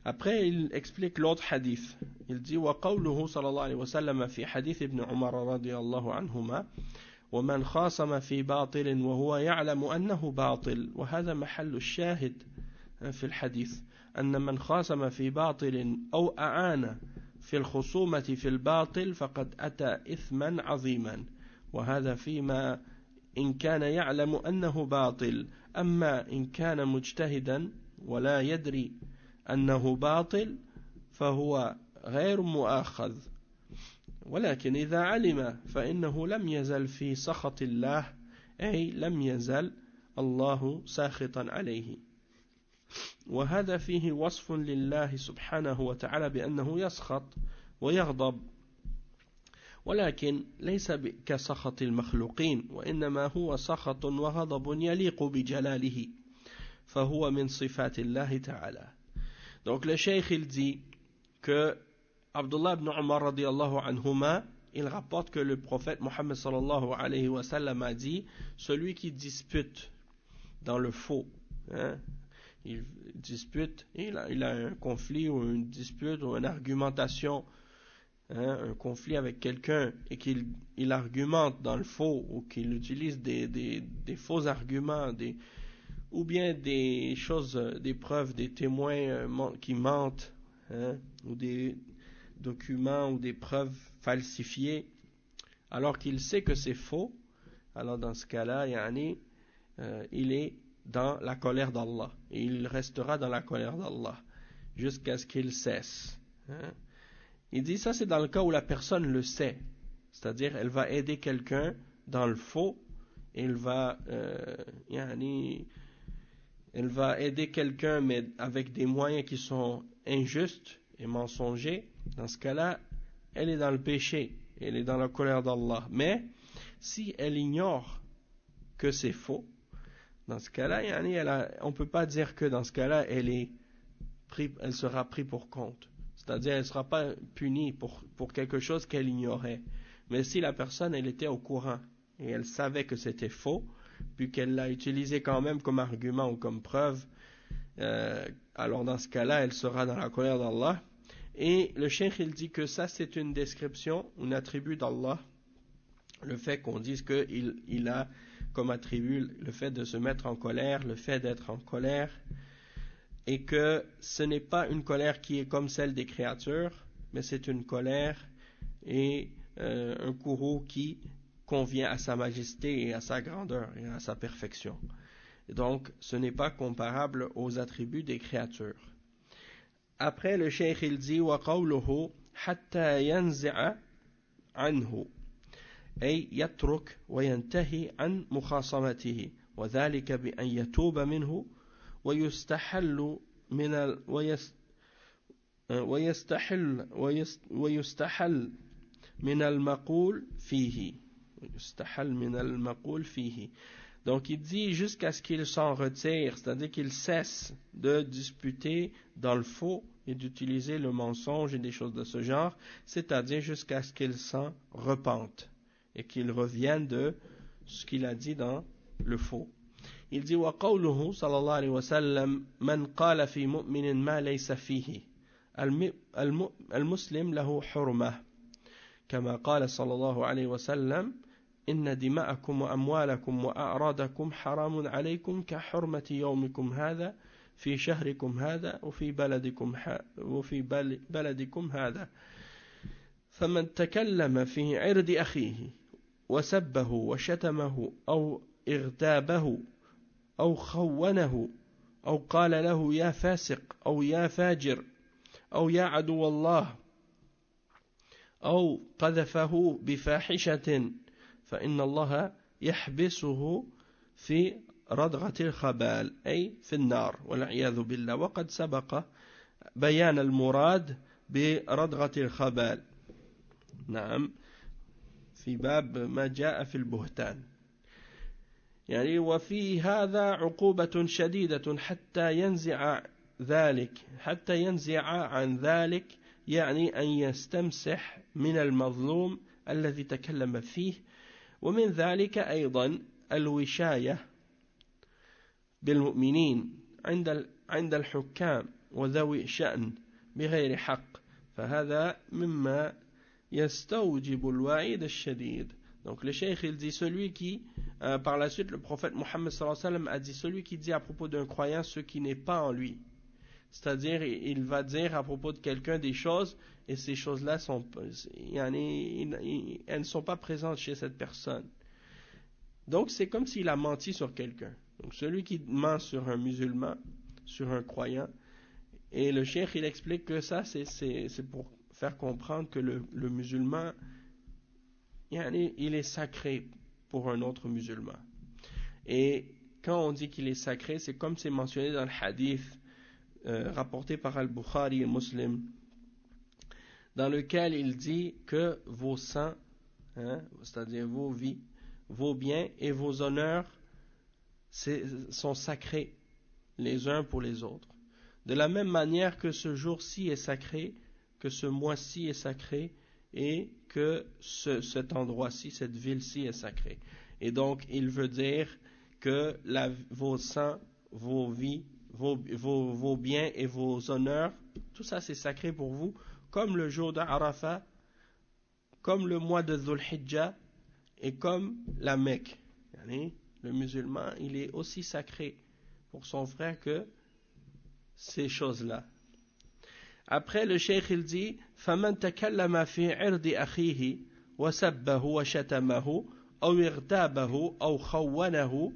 Après, il explique l'autre hadith. Il dit وقوله صلى الله عليه وسلم في حديث ابن عمر رضي الله عنهما ومن خاصم في باطل وهو يعلم أنه باطل وهذا محل الشاهد في الحديث أن من خاصم في باطل أو أعان في الخصومة في الباطل فقد أتى إثما عظيما وهذا فيما إن كان يعلم أنه باطل أما إن كان مجتهدا ولا يدري أنه باطل فهو غير مؤاخذ ولكن إذا علم فإنه لم يزل في سخط الله أي لم يزل الله ساخطا عليه وهذا فيه وصف لله سبحانه وتعالى بأنه يسخط ويغضب ولكن ليس كسخط المخلوقين وإنما هو سخط وغضب يليق بجلاله فهو من صفات الله تعالى. Donc le cheikh il dit que Abdullah ibn Umar radiyallahu anhuma, il rapporte que le prophète Mohammed sallallahu alayhi wa sallam a dit, celui qui dispute dans le faux, il dispute, il a un conflit ou une dispute ou une argumentation, un conflit avec quelqu'un et qu'il argumente dans le faux ou qu'il utilise des faux arguments, ou bien des choses, des preuves, des témoins qui mentent, ou des documents ou des preuves falsifiées, alors qu'il sait que c'est faux, alors dans ce cas-là, il est dans la colère d'Allah, et il restera dans la colère d'Allah, jusqu'à ce qu'il cesse. Il dit ça, c'est dans le cas où la personne le sait, c'est-à-dire elle va aider quelqu'un dans le faux, et elle va aider quelqu'un mais avec des moyens qui sont injustes et mensongers. Dans ce cas-là, elle est dans le péché, elle est dans la colère d'Allah. Mais si elle ignore que c'est faux, dans ce cas-là, on ne peut pas dire que dans ce cas-là, elle sera prise pour compte. C'est-à-dire, elle ne sera pas punie pour quelque chose qu'elle ignorait. Mais si la personne, elle était au courant et elle savait que c'était faux, puis qu'elle l'a utilisé quand même comme argument ou comme preuve, alors dans ce cas-là, elle sera dans la colère d'Allah. Et le cheikh, il dit que ça, c'est une description, un attribut d'Allah, le fait qu'on dise qu'il a comme attribut le fait de se mettre en colère, le fait d'être en colère, et que ce n'est pas une colère qui est comme celle des créatures, mais c'est une colère et un courroux qui convient à sa majesté et à sa grandeur et à sa perfection. Et donc, ce n'est pas comparable aux attributs des créatures. Après, le cheikh il dit وَقَوْلُهُ حَتَّى يَنْزِعَ عَنْهُ أي يترك وينتهي عن مخاصمته وذلك بأن يتوب منه ويستحل من المقول فيه. Donc il dit jusqu'à ce qu'il s'en retire, c'est-à-dire qu'il cesse de disputer dans le faux et d'utiliser le mensonge et des choses de ce genre, c'est-à-dire jusqu'à ce qu'il s'en repente et qu'il revienne de ce qu'il a dit dans le faux. Il dit وقوله صلى الله عليه وسلم من قال في مؤمن ما ليس فيه المسلم له حرمة كما قال صلى الله عليه وسلم إن دماءكم وأموالكم وأعراضكم حرام عليكم كحرمة يومكم هذا في شهركم هذا وفي بلدكم هذا فمن تكلم في عرض أخيه وسبه وشتمه أو اغتابه أو خونه أو قال له يا فاسق أو يا فاجر أو يا عدو الله أو قذفه بفاحشة فإن الله يحبسه في ردغة الخبال أي في النار والعياذ بالله. وقد سبق بيان المراد بردغة الخبال نعم في باب ما جاء في البهتان. يعني وفي هذا عقوبة شديدة حتى ينزع عن ذلك يعني أن يستمسح من المظلوم الذي تكلم فيه. ومن ذلك أيضا الوشاية بالمؤمنين عند الحكام وذوي شأن بغير حق فهذا مما يستوجب الوعيد الشديد. Donc le cheikh il dit celui qui par la suite le prophète Mohammed sallallahu alayhi wa sallam a dit celui qui dit à propos d'un croyant ce qui n'est pas en lui, c'est-à-dire il va dire à propos de quelqu'un des choses et ces choses-là elles ne sont pas présentes chez cette personne. Donc c'est comme s'il a menti sur quelqu'un. Donc celui qui ment sur un musulman, sur un croyant, et le cheikh il explique que ça c'est pour faire comprendre que le musulman il est sacré pour un autre musulman. Et quand on dit qu'il est sacré, c'est comme c'est mentionné dans le hadith rapporté par Al-Bukhari et Muslim, dans lequel il dit que vos sangs, c'est-à-dire vos vies, vos biens et vos honneurs sont sacrés les uns pour les autres. De la même manière que ce jour-ci est sacré, que ce mois-ci est sacré, et que cet endroit-ci, cette ville-ci est sacrée. Et donc, il veut dire que vos sangs, vos vies, vos biens et vos honneurs, tout ça c'est sacré pour vous, comme le jour d'Arafat, comme le mois de Dhul Hijjah et comme la Mecque. Le musulman, il est aussi sacré pour son frère que ces choses-là. Après, le cheikh il dit فَمَنْ تَكَلَّمَ فِي عِرْضِ أَخِيهِ وَسَبَّهُ وَشَتَمَهُ أَوْ اغْتَابَهُ أَوْ خَوَّنَهُ.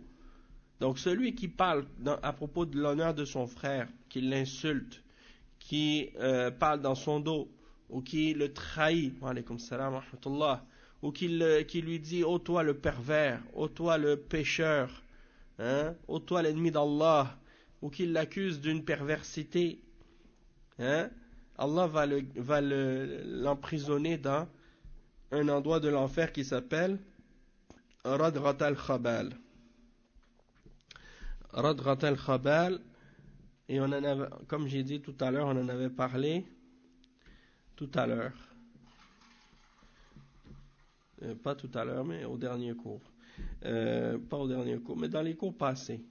Donc celui qui parle à propos de l'honneur de son frère, qui l'insulte, qui parle dans son dos, ou qui le trahit, wa alaykum salam wa rahmatullah, ou qui lui dit ô toi le pervers, ô toi le pécheur, ô toi l'ennemi d'Allah, ou qui l'accuse d'une perversité, Allah va l'emprisonner dans un endroit de l'enfer qui s'appelle Radghat al-Khabal. Radghat al-Khabal, et on en avait, comme j'ai dit tout à l'heure, on en avait parlé tout à l'heure. Pas tout à l'heure, mais au dernier cours. Pas au dernier cours, mais dans les cours passés.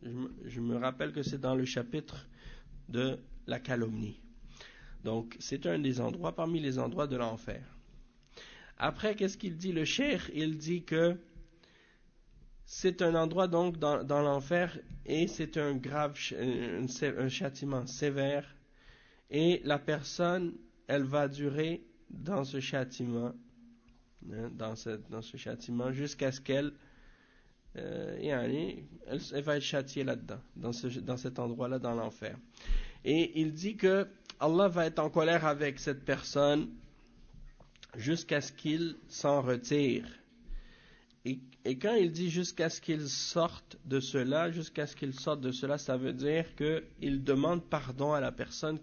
Je me rappelle que c'est dans le chapitre de la calomnie. Donc, c'est un des endroits, parmi les endroits de l'enfer. Après, qu'est-ce qu'il dit le cheikh? Il dit que c'est un endroit donc dans l'enfer et c'est un châtiment sévère. Et la personne, elle va durer dans ce châtiment, dans ce châtiment jusqu'à ce qu'elle elle va être châtiée là-dedans, dans cet endroit-là, dans l'enfer. Et il dit que Allah va être en colère avec cette personne jusqu'à ce qu'il s'en retire. Et quand il dit jusqu'à ce qu'il sorte de cela, ça veut dire qu'il demande pardon à la personne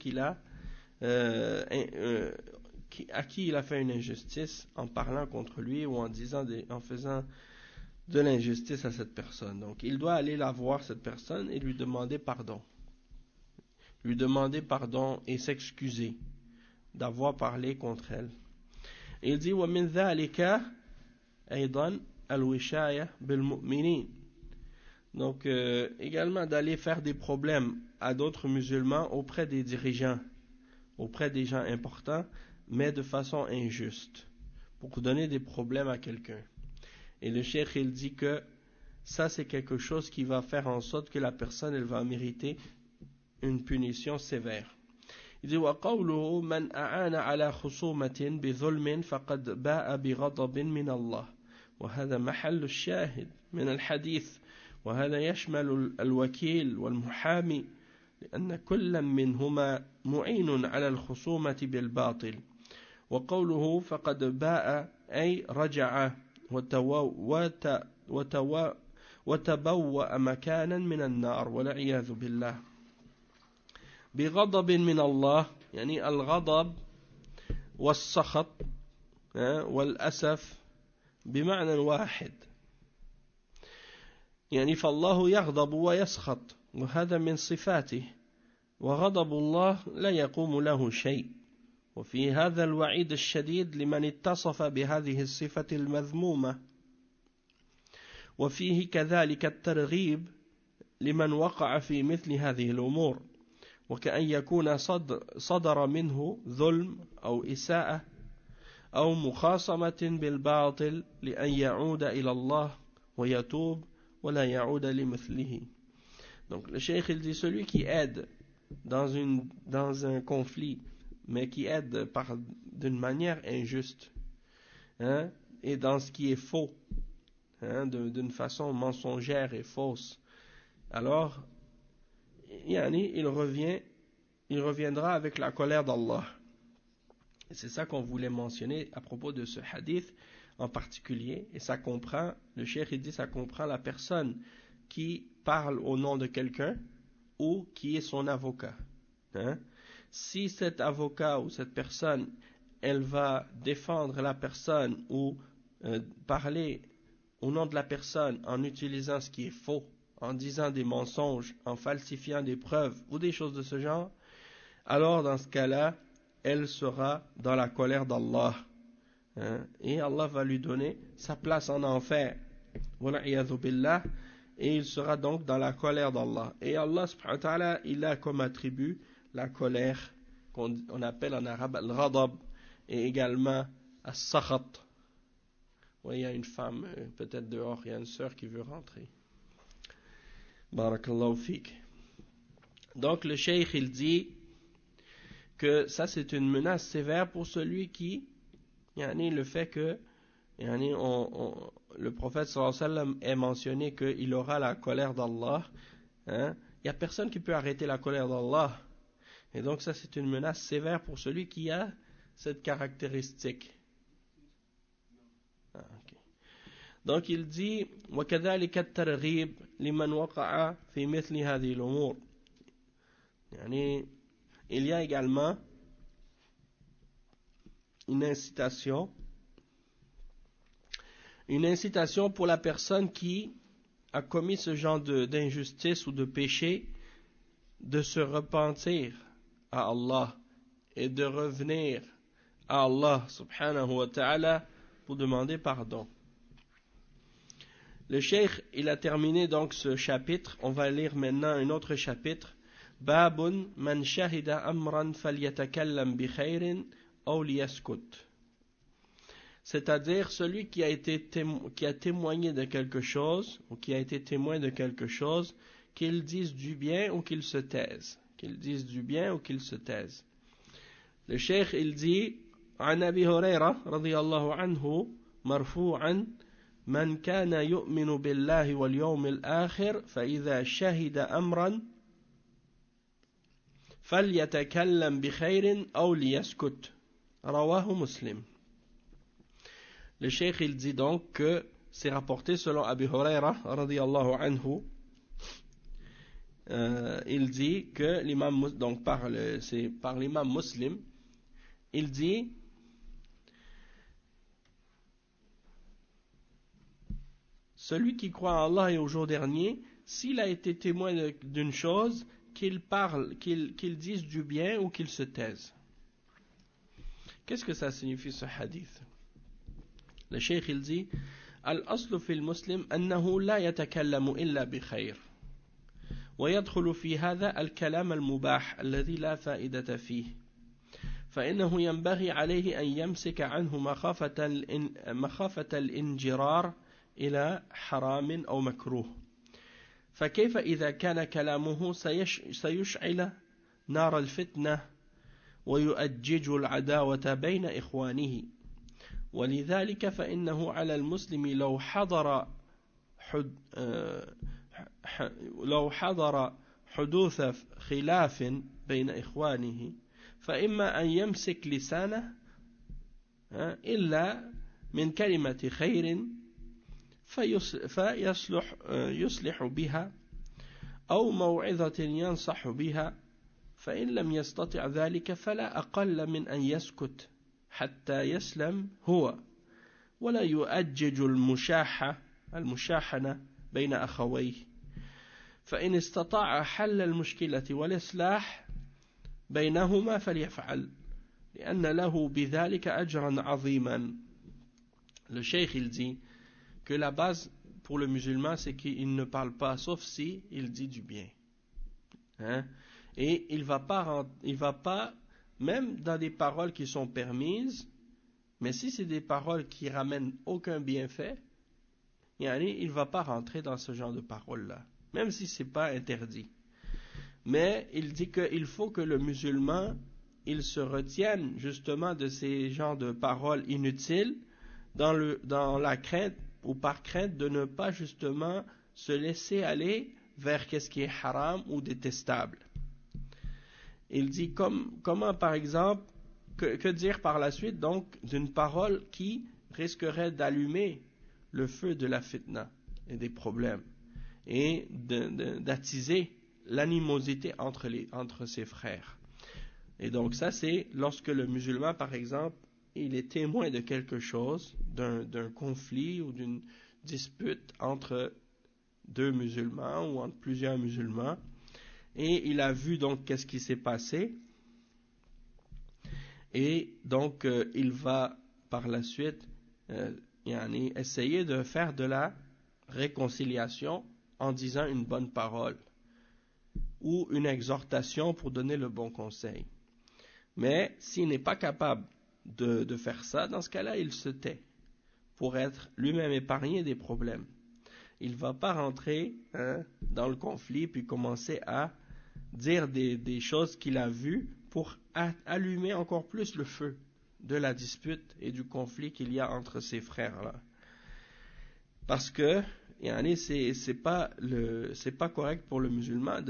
à qui il a fait une injustice en parlant contre lui ou en faisant de l'injustice à cette personne. Donc il doit aller la voir, cette personne, et lui demander pardon. Lui demander pardon et s'excuser d'avoir parlé contre elle. Et il dit وَمِنْ ذَلِكَ أَيْضًا الْوِشَايَةُ بِالْمُؤْمِنِينَ. Donc également d'aller faire des problèmes à d'autres musulmans auprès des dirigeants, auprès des gens importants, mais de façon injuste, pour donner des problèmes à quelqu'un. Et le cheikh il dit que ça c'est quelque chose qui va faire en sorte que la personne elle va mériter une punition sévère. Il dit وقوله من أعان على خصومة بظلم فقد باء بغضب من الله وهذا محل الشاهد من الحديث وهذا يشمل الوكيل والمحامي لأن كل منهما معين على الخصومة بالباطل وقوله فقد باء أي رجع وتبوأ مكانا من النار والعياذ بالله بغضب من الله يعني الغضب والسخط والأسف بمعنى واحد يعني فالله يغضب ويسخط وهذا من صفاته وغضب الله لا يقوم له شيء وفي هذا الوعيد الشديد لمن اتصف بهذه الصفة المذمومة وفيه كذلك الترغيب لمن وقع في مثل هذه الأمور وكأن يكون صدر منه ظلم أو إساءة أو مخاصمة بالباطل لأن يعود إلى الله ويتوب ولا يعود لمثله. Donc le cheikh il dit celui qui aide dans un conflit mais qui aide d'une manière injuste et dans ce qui est faux d'une façon mensongère et fausse, alors il reviendra avec la colère d'Allah. Et c'est ça qu'on voulait mentionner à propos de ce hadith en particulier, et ça comprend, le cheikh il dit, ça comprend la personne qui parle au nom de quelqu'un ou qui est son avocat. Si cet avocat ou cette personne, elle va défendre la personne ou parler au nom de la personne en utilisant ce qui est faux, en disant des mensonges, en falsifiant des preuves ou des choses de ce genre, alors dans ce cas-là, elle sera dans la colère d'Allah. Et Allah va lui donner sa place en enfer. Et il sera donc dans la colère d'Allah. Et Allah subhanahu wa ta'ala, il a comme attribut la colère, qu'on appelle en arabe al-ghadab, et également as-sakhat. Oui, il y a une femme, peut-être dehors, il y a une sœur qui veut rentrer. Barakallahu fik. Donc le cheikh il dit que ça c'est une menace sévère pour celui qui, le fait que le prophète sallallahu alayhi wa sallam est mentionné qu'il aura la colère d'Allah. Il n'y a personne qui peut arrêter la colère d'Allah. Et donc ça c'est une menace sévère pour celui qui a cette caractéristique. Okay. Donc il dit وكذلك الترغيب لمن وقع في مثل هذه الأمور. Il y a également une incitation pour la personne qui a commis ce genre d'injustice ou de péché de se repentir à Allah et de revenir à Allah subhanahu wa ta'ala pour demander pardon. Le cheikh, il a terminé donc ce chapitre. On va lire maintenant un autre chapitre. Babun man shahida amran falyatakallam bi khairin aw liyaskut. C'est-à-dire celui qui a témoigné de quelque chose ou qui a été témoin de quelque chose, qu'il dise du bien ou qu'il se taise. Qu'il dise du bien ou qu'il se taise. Le cheikh il dit عن أبي هريرة رضي الله عنه مرفوعا من كان يؤمن بالله واليوم الآخر فإذا شهد أمرا فليتكلم بخير أو ليسكت رواه مسلم. Le cheikh il dit donc que c'est rapporté selon Abu Huraira radiyallahu anhu. Il dit que l'imam, donc c'est par l'imam Muslim, il dit celui qui croit en Allah et au jour dernier, s'il a été témoin d'une chose, qu'il parle, qu'il dise du bien ou qu'il se taise. Qu'est-ce que ça signifie ce hadith? Le cheikh il dit الأصل في المسلم أنه لا يتكلم إلا بخير ويدخل في هذا الكلام المباح الذي لا فائدة فيه فإنه ينبغي عليه أن يمسك عنه مخافة الانجرار إلى حرام أو مكروه فكيف إذا كان كلامه سيشعل نار الفتنة ويؤجج العداوة بين إخوانه ولذلك فإنه على المسلم لو حضر حدوث خلاف بين إخوانه فإما أن يمسك لسانه إلا من كلمة خير فيصلح بها أو موعظة ينصح بها فإن لم يستطع ذلك فلا أقل من أن يسكت حتى يسلم هو ولا يؤجج المشاحنة بين أخويه فإن استطاع حل المشكلة والإصلاح بينهما فليفعل لأن له بذلك أجرا عظيما. Le cheikh il dit que la base pour le musulman c'est qu'il ne parle pas sauf si il dit du bien, hein? Et il va pas même dans des paroles qui sont permises, mais si c'est des paroles qui ramènent aucun bienfait, il va pas rentrer dans ce genre de paroles là, même si c'est pas interdit. Mais il dit qu'il faut que le musulman il se retienne justement de ces genres de paroles inutiles dans la crainte ou par crainte de ne pas justement se laisser aller vers qu'est-ce qui est haram ou détestable. Il dit comment par exemple, que dire par la suite donc d'une parole qui risquerait d'allumer le feu de la fitna et des problèmes et d'attiser l'animosité entre ses frères. Et donc ça c'est lorsque le musulman par exemple il est témoin de quelque chose, d'un conflit ou d'une dispute entre deux musulmans ou entre plusieurs musulmans et il a vu donc qu'est-ce qui s'est passé et donc il va par la suite essayer de faire de la réconciliation en disant une bonne parole ou une exhortation pour donner le bon conseil. Mais s'il n'est pas capable de faire ça, dans ce cas-là, il se tait pour être lui-même épargné des problèmes. Il ne va pas rentrer dans le conflit puis commencer à dire des choses qu'il a vues pour allumer encore plus le feu de la dispute et du conflit qu'il y a entre ces frères-là. Parce que c'est pas correct pour le musulman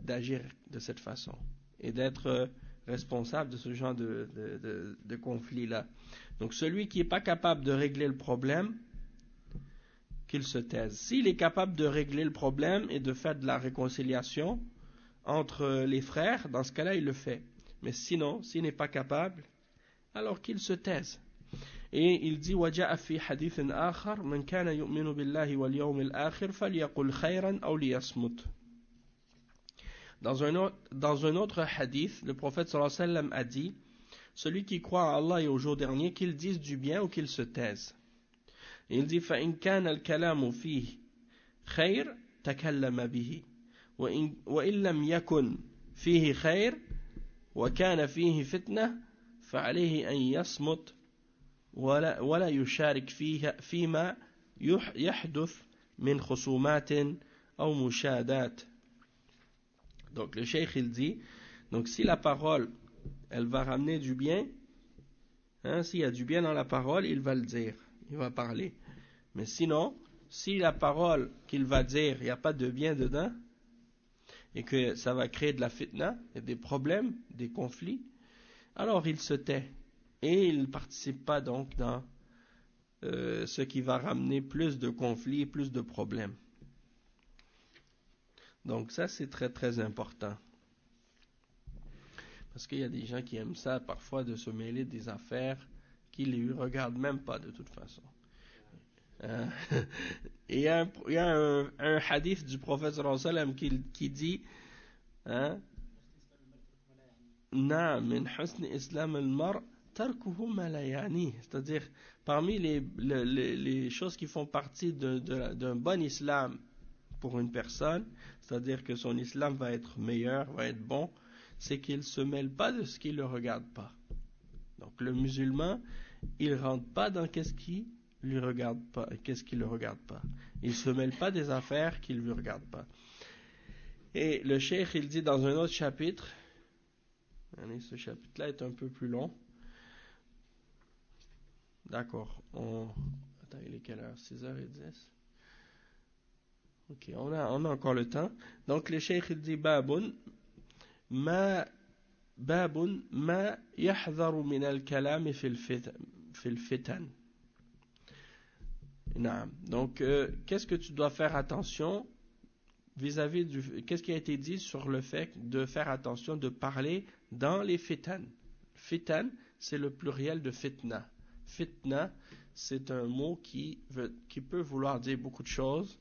d'agir de cette façon et d'être responsable de ce genre de conflit-là. Donc celui qui n'est pas capable de régler le problème, qu'il se taise. S'il est capable de régler le problème et de faire de la réconciliation entre les frères, dans ce cas-là, il le fait. Mais sinon, s'il n'est pas capable, alors qu'il se taise. Et il dit وَجَاءَ فِي حَدِيثٍ آخَرٍ مَنْ كَانَ يُؤْمِنُ بِاللَّهِ وَالْيَوْمِ الْآخِرِ فَلْيَقُلْ خَيْرًا أَوْ لِيَصْمُتْ. Dans un autre hadith, le prophète sallallahu alayhi wa sallam a dit celui qui croit en Allah et au jour dernier, qu'il dise du bien ou qu'il se taise. Et il dit فَإِنْ كَانَ الْكَلَامُ فِيهِ خَيْرٌ تَكَلَّمَ بِهِ وَإِنْ لَمْ يَكُنْ فِيهِ خَيْرٌ وَكَانَ فِيهِ فِتْنَةٌ فَعَلَيْهِ أَنْ يَصْمُتْ ولا يشارك فيما يحدث من خصومات أو مشادات. Donc le cheikh il dit, donc si la parole elle va ramener du bien, s'il y a du bien dans la parole, il va le dire, il va parler. Mais sinon, si la parole qu'il va dire, il n'y a pas de bien dedans, et que ça va créer de la fitna, et des problèmes, des conflits, alors il se tait. Et il ne participe pas donc dans ce qui va ramener plus de conflits, plus de problèmes. Donc ça c'est très très important. Parce qu'il y a des gens qui aiment ça parfois de se mêler des affaires qui ne les regardent même pas de toute façon. Il y a un hadith du prophète sallallahu alayhi wa sallam qui dit Na min husni islam al-mar' tarkuhu ma la yani, c'est-à-dire parmi les choses qui font partie d'un bon islam pour une personne, c'est-à-dire que son islam va être meilleur, va être bon, c'est qu'il ne se mêle pas de ce qui ne le regarde pas. Donc le musulman, il ne rentre pas dans qu'est-ce qui lui regardent pas, qu'est-ce qui le regarde pas. Il se mêle pas des affaires qui lui regardent pas. Et le cheikh, il dit dans un autre chapitre, ce chapitre-là est un peu plus long. D'accord. Attends, il est quelle heure? 6h10. Ok, on a encore le temps. Donc le cheikh, il dit Babun ma yahdharu min al-kalam fil fitan. Donc, qu'est-ce que tu dois faire attention vis-à-vis qu'est-ce qui a été dit sur le fait de faire attention de parler dans les fitan. Fitan, c'est le pluriel de fitna. Fitna, c'est un mot qui peut vouloir dire beaucoup de choses,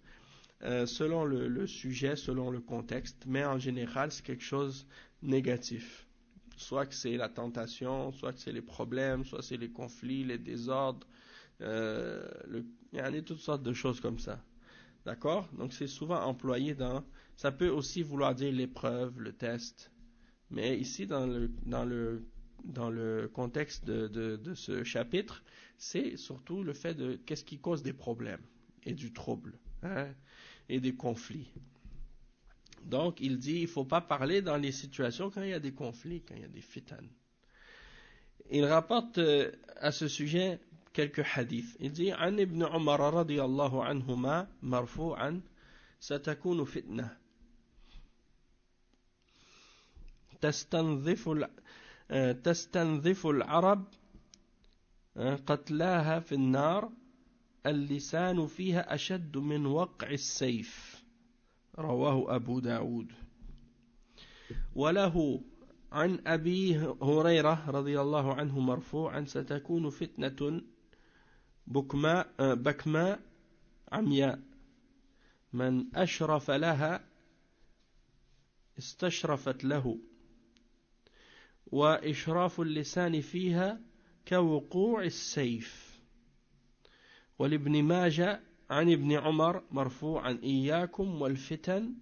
selon le sujet, selon le contexte, mais en général, c'est quelque chose de négatif. Soit que c'est la tentation, soit que c'est les problèmes, soit c'est les conflits, les désordres, il y a toutes sortes de choses comme ça. D'accord? Donc c'est souvent employé ça peut aussi vouloir dire l'épreuve, le test. Mais ici, dans le contexte de ce chapitre, c'est surtout le fait de qu'est-ce qui cause des problèmes et du trouble, hein, et des conflits. Donc il dit, il faut pas parler dans les situations quand il y a des conflits, quand il y a des fitanes. Il rapporte à ce sujet quelques hadiths. Il dit عن ابن عمر رضي الله عنهما مرفوعا ستكون فتنة تستنظف العرب قتلاها في النار اللسان فيها أشد من وقع السيف رواه أبو داود وله عن أبي هريرة رضي الله عنه مرفوعا ستكون فتنة بكماء عمياء من أشرف لها استشرفت له وإشراف اللسان فيها كوقوع السيف ولابن ماجه عن ابن عمر مرفوعا إياكم والفتن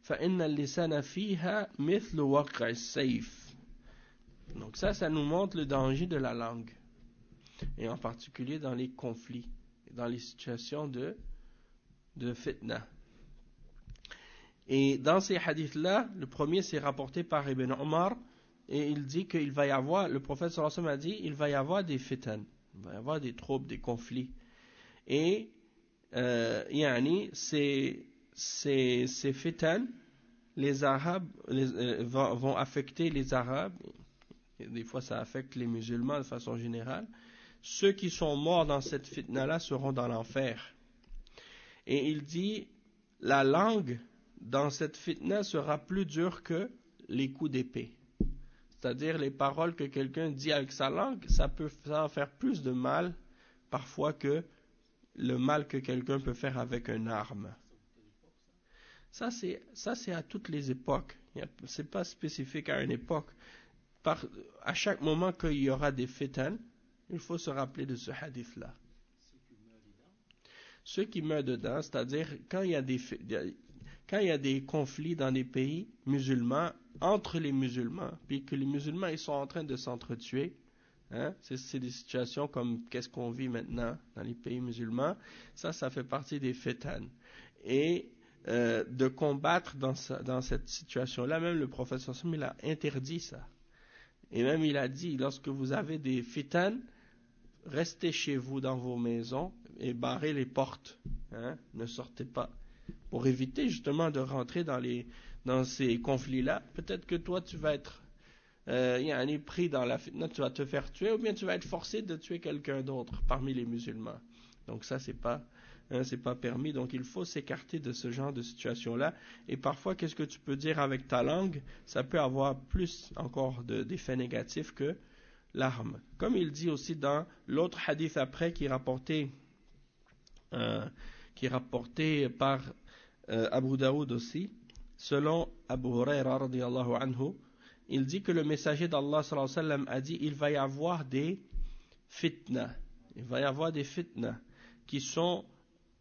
فإن اللسان فيها مثل وقع السيف. Donc ça nous montre le danger de la langue, et en particulier dans les conflits, dans les situations de fitna. Et dans ces hadiths-là, le premier c'est rapporté par Ibn Omar, et il dit qu'il va y avoir, le prophète sallallahu alayhi wa sallam a dit, il va y avoir des fitan, il va y avoir des troubles, des conflits. Et ces fitan, les Arabes vont affecter les Arabes, et des fois ça affecte les musulmans de façon générale. Ceux qui sont morts dans cette fitna-là seront dans l'enfer. Et il dit, la langue dans cette fitna sera plus dure que les coups d'épée. C'est-à-dire les paroles que quelqu'un dit avec sa langue, ça va faire plus de mal parfois que le mal que quelqu'un peut faire avec une arme. Ça c'est à toutes les époques. C'est pas spécifique à une époque. À chaque moment qu'il y aura des fitan, il faut se rappeler de ce hadith-là. Ceux qui meurent dedans, c'est-à-dire quand il y a des conflits dans des pays musulmans, entre les musulmans, puis que les musulmans ils sont en train de s'entretuer, hein, c'est des situations comme qu'est-ce qu'on vit maintenant dans les pays musulmans, ça fait partie des fitan. Et de combattre dans cette situation-là, même le prophète sallallahu alayhi wa sallam, il a interdit ça. Et même il a dit, lorsque vous avez des fitan, restez chez vous dans vos maisons et barrez les portes, hein, ne sortez pas, pour éviter justement de rentrer dans ces conflits-là. Peut-être que toi tu vas être pris dans la fitna, tu vas te faire tuer, ou bien tu vas être forcé de tuer quelqu'un d'autre parmi les musulmans. Donc ça c'est pas permis, donc il faut s'écarter de ce genre de situation-là. Et parfois, qu'est-ce que tu peux dire avec ta langue, ça peut avoir plus encore d'effets négatifs que l'arme. Comme il dit aussi dans l'autre hadith après qui est rapporté par Abu Daoud aussi, selon Abu Hurayra radiyallahu anhu, il dit que le messager d'Allah sallallahu alayhi wa sallam a dit, il va y avoir des fitna, qui sont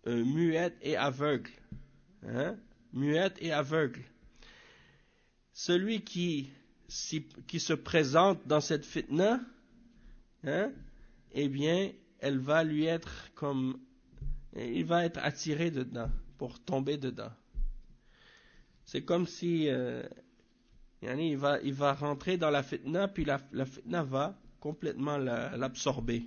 muettes et aveugles, hein? Muettes et aveugles. Celui qui se présente dans cette fitna, hein, eh bien, elle va lui être comme, il va être attiré dedans, pour tomber dedans. C'est comme si, il va rentrer dans la fitna, puis la fitna va complètement l'absorber.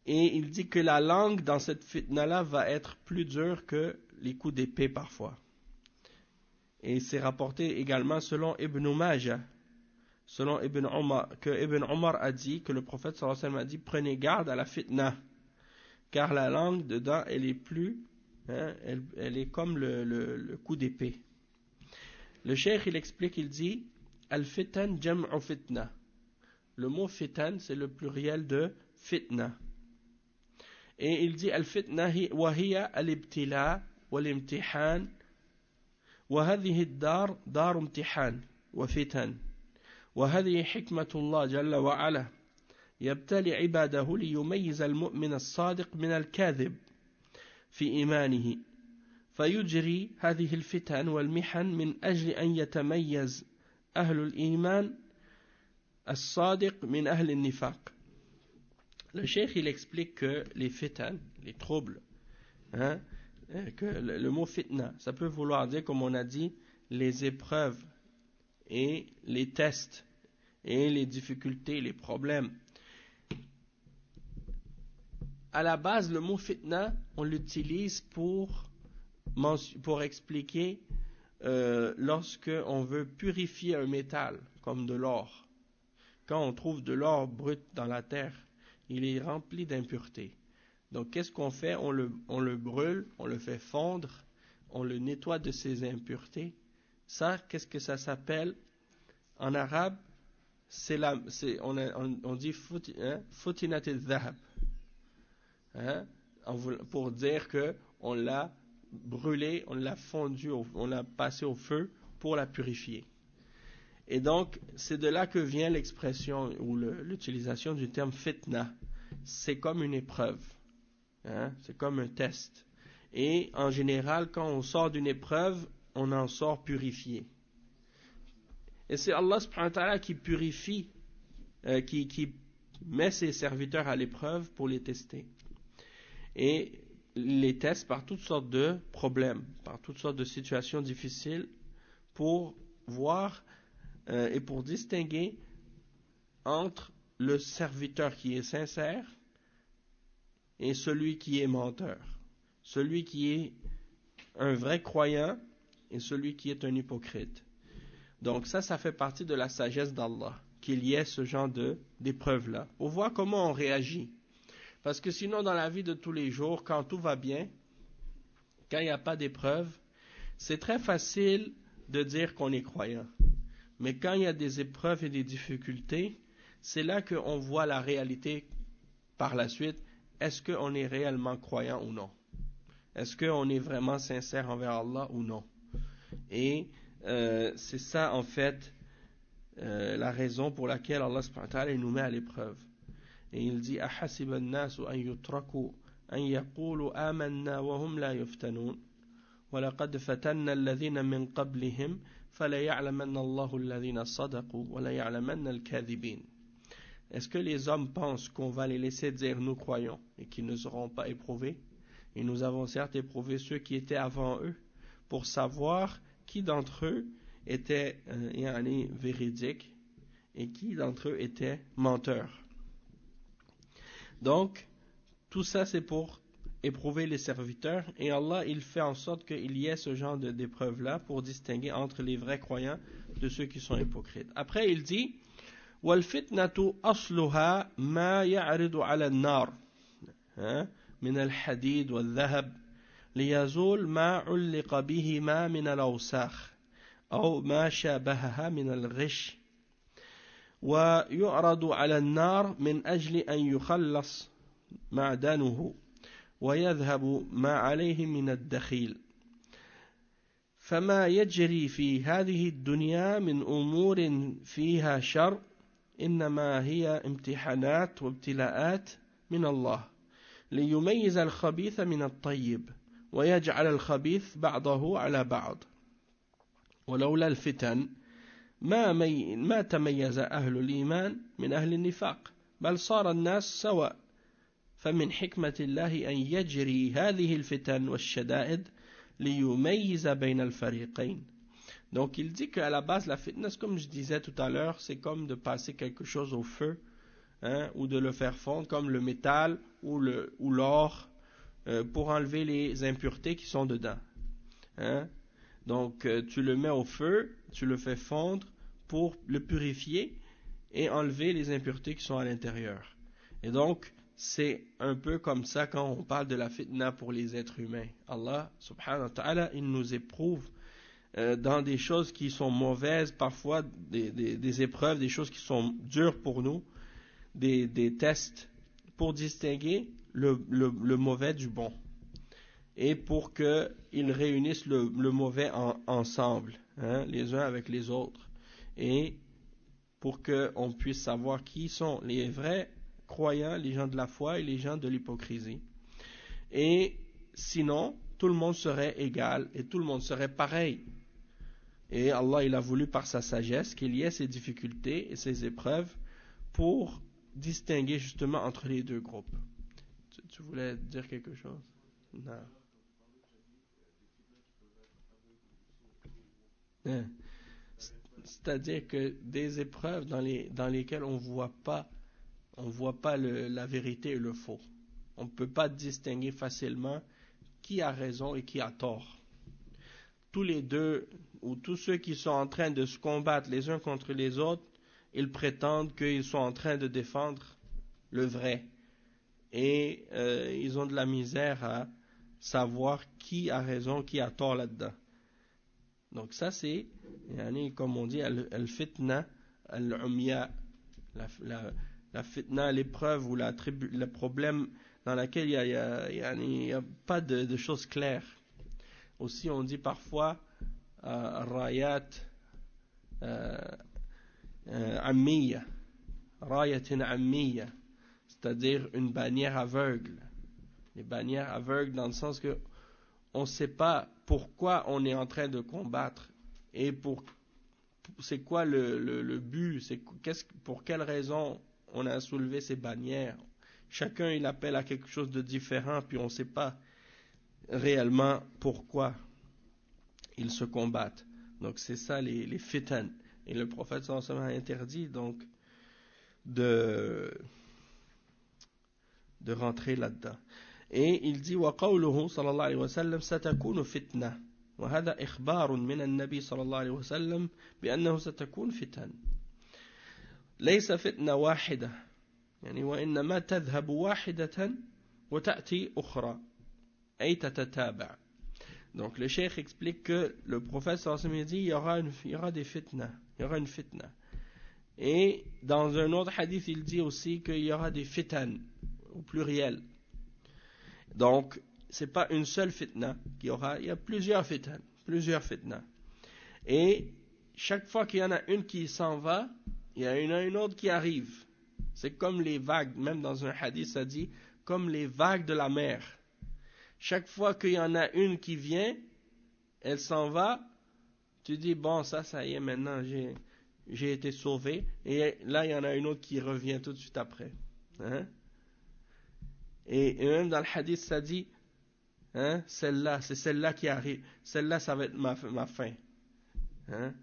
Et il dit que la langue dans cette fitna-là va être plus dure que les coups d'épée parfois. Et c'est rapporté également selon Ibn Majah, selon Ibn Omar, que Ibn Omar a dit, que le prophète sallallahu alayhi wa sallam a dit, prenez garde à la fitna, car la langue dedans, elle est plus, elle est comme le coup d'épée. Le cheikh, il explique, il dit, al-fitan jam'u fitna. Le mot fitan, c'est le pluriel de fitna. Et il dit al-fitna wa hiya al-ibtila wal-imtihan wa hadhihi ad-dar dar imtihan wa fitan wa hadhihi hikmatullah jalla wa ala yabtali ibadahu liyumayyiz al-mu'min as-sadiq min al-kadhib fi imanihi فيجري هذه الفتن والمحن من أجل أن يتميز أهل الإيمان الصادق من أهل النفاق. Le cheikh, il explique que les fitan, les troubles, que le mot fitna, ça peut vouloir dire, comme on a dit, les épreuves et les tests et les difficultés, les problèmes. À la base, le mot fitna, on l'utilise pour expliquer lorsque on veut purifier un métal, comme de l'or. Quand on trouve de l'or brut dans la terre, il est rempli d'impuretés. Donc, qu'est-ce qu'on fait? On le brûle, on le fait fondre, on le nettoie de ses impuretés. Ça, qu'est-ce que ça s'appelle? En arabe, on dit futinat al-dhahab. Pour dire que on l'a brûlé, on l'a fondu, on l'a passé au feu pour la purifier. Et donc, c'est de là que vient l'expression ou l'utilisation du terme fitna. C'est comme une épreuve. C'est comme un test. Et en général, quand on sort d'une épreuve, on en sort purifié. Et c'est Allah subhanahu wa ta'ala qui purifie, qui met ses serviteurs à l'épreuve pour les tester. Et les teste par toutes sortes de problèmes, par toutes sortes de situations difficiles, pour voir et pour distinguer entre le serviteur qui est sincère et celui qui est menteur, celui qui est un vrai croyant et celui qui est un hypocrite. Donc ça fait partie de la sagesse d'Allah, qu'il y ait ce genre d'épreuve-là, pour voir comment on réagit. Parce que sinon, dans la vie de tous les jours, quand tout va bien, quand il n'y a pas d'épreuve, c'est très facile de dire qu'on est croyant. Mais quand il y a des épreuves et des difficultés, c'est là qu'on voit la réalité par la suite. Est-ce qu'on est réellement croyant ou non? Est-ce qu'on est vraiment sincère envers Allah ou non? Et c'est ça, en fait, la raison pour laquelle Allah subhanahu wa ta'ala nous met à l'épreuve. Et il dit أحسب الناس أن يتركوا أن يقولوا آمنا وهم لا يفتنون ولقد فتنا الذين من قبلهم فليعلمن الله الذين صدقوا وليعلمن الكاذبين. Est-ce que les hommes pensent qu'on va les laisser dire nous croyons et qu'ils ne seront pas éprouvés? Et nous avons certes éprouvé ceux qui étaient avant eux pour savoir qui d'entre eux était véridique et qui d'entre eux était menteur. Donc, tout ça c'est pour éprouver les serviteurs, et Allah il fait en sorte qu'il y ait ce genre d'épreuves-là pour distinguer entre les vrais croyants de ceux qui sont hypocrites. Après il dit وَالْفِتْنَةُ أَصْلُهَا مَا يَعْرِضُ عَلَى النَّارِ من الحديد والذهب ليزول ما علق بهما من الأوساخ أو ما شابهها من الغش ويعرض على النار من أجل أن يخلص معدنه ويذهب ما عليه من الدخيل فما يجري في هذه الدنيا من أمور فيها شر إنما هي امتحانات وابتلاءات من الله ليميز الخبيث من الطيب ويجعل الخبيث بعضه على بعض ولولا الفتن ما تميز أهل الإيمان من أهل النفاق بل صار الناس سواء فمن حكمة الله أن يجري هذه الفتن والشدائد ليميز بين الفريقين. Donc il dit qu'à la base la fitna, comme je disais tout à l'heure, c'est comme de passer quelque chose au feu, hein, ou de le faire fondre comme le métal ou l'or, pour enlever les impuretés qui sont dedans, hein. Donc tu le mets au feu, tu le fais fondre pour le purifier et enlever les impuretés qui sont à l'intérieur. Et donc c'est un peu comme ça quand on parle de la fitna pour les êtres humains. Allah subhanahu wa ta'ala, il nous éprouve dans des choses qui sont mauvaises, parfois des épreuves, des choses qui sont dures pour nous, des tests pour distinguer le mauvais du bon et pour qu'ils réunissent le mauvais ensemble, hein, les uns avec les autres, et pour qu'on puisse savoir qui sont les vrais croyants, les gens de la foi et les gens de l'hypocrisie. Et sinon, tout le monde serait égal et tout le monde serait pareil. Et Allah, il a voulu par sa sagesse qu'il y ait ces difficultés et ces épreuves pour distinguer justement entre les deux groupes. Tu voulais dire quelque chose? Non. C'est-à-dire que des épreuves dans lesquelles on voit pas la vérité et le faux. On ne peut pas distinguer facilement qui a raison et qui a tort. Tous les deux, ou tous ceux qui sont en train de se combattre les uns contre les autres, ils prétendent qu'ils sont en train de défendre le vrai. Et ils ont de la misère à savoir qui a raison, qui a tort là-dedans. Donc ça c'est, comme on dit, al-fitna al-umya, la fitna, l'épreuve ou le problème dans laquelle il y a pas de choses claires. Aussi on dit parfois rayat ammiya, rayatin ammiya, c'est-à-dire une bannière aveugle. Les bannières aveugles dans le sens que on ne sait pas pourquoi on est en train de combattre et c'est quoi le but, pour quelle raison on a soulevé ces bannières. Chacun il appelle à quelque chose de différent, puis on ne sait pas réellement pourquoi ils se combattent. Donc c'est ça les fitan. Et le prophète sallallahu alayhi wa sallam a interdit donc de rentrer là-dedans. Et il dit وقوله صلى الله عليه وسلم ستكون فتنة وهذا إخبار من النبي صلى الله عليه وسلم بأنه ستكون فتن ليس فتنة واحدة يعني وإنما تذهب واحدة وتأتي أخرى أي تتتابع. Donc le cheikh explique que le prophète sallallahu alayhi wa sallam dit il y aura des fitna, il y aura une fitna. Et dans un autre hadith il dit aussi qu'il y aura des fitan au pluriel. Donc, c'est pas une seule fitna qu'il y aura, il y a plusieurs fitna. Et chaque fois qu'il y en a une qui s'en va, il y en a une autre qui arrive. C'est comme les vagues, même dans un hadith ça dit, comme les vagues de la mer. Chaque fois qu'il y en a une qui vient, elle s'en va, tu dis bon ça y est maintenant j'ai été sauvé, et là il y en a une autre qui revient tout de suite après. Hein? Et même dans le hadith, ça dit, hein, c'est celle-là qui arrive, celle-là, ça va être ma fin. Hein?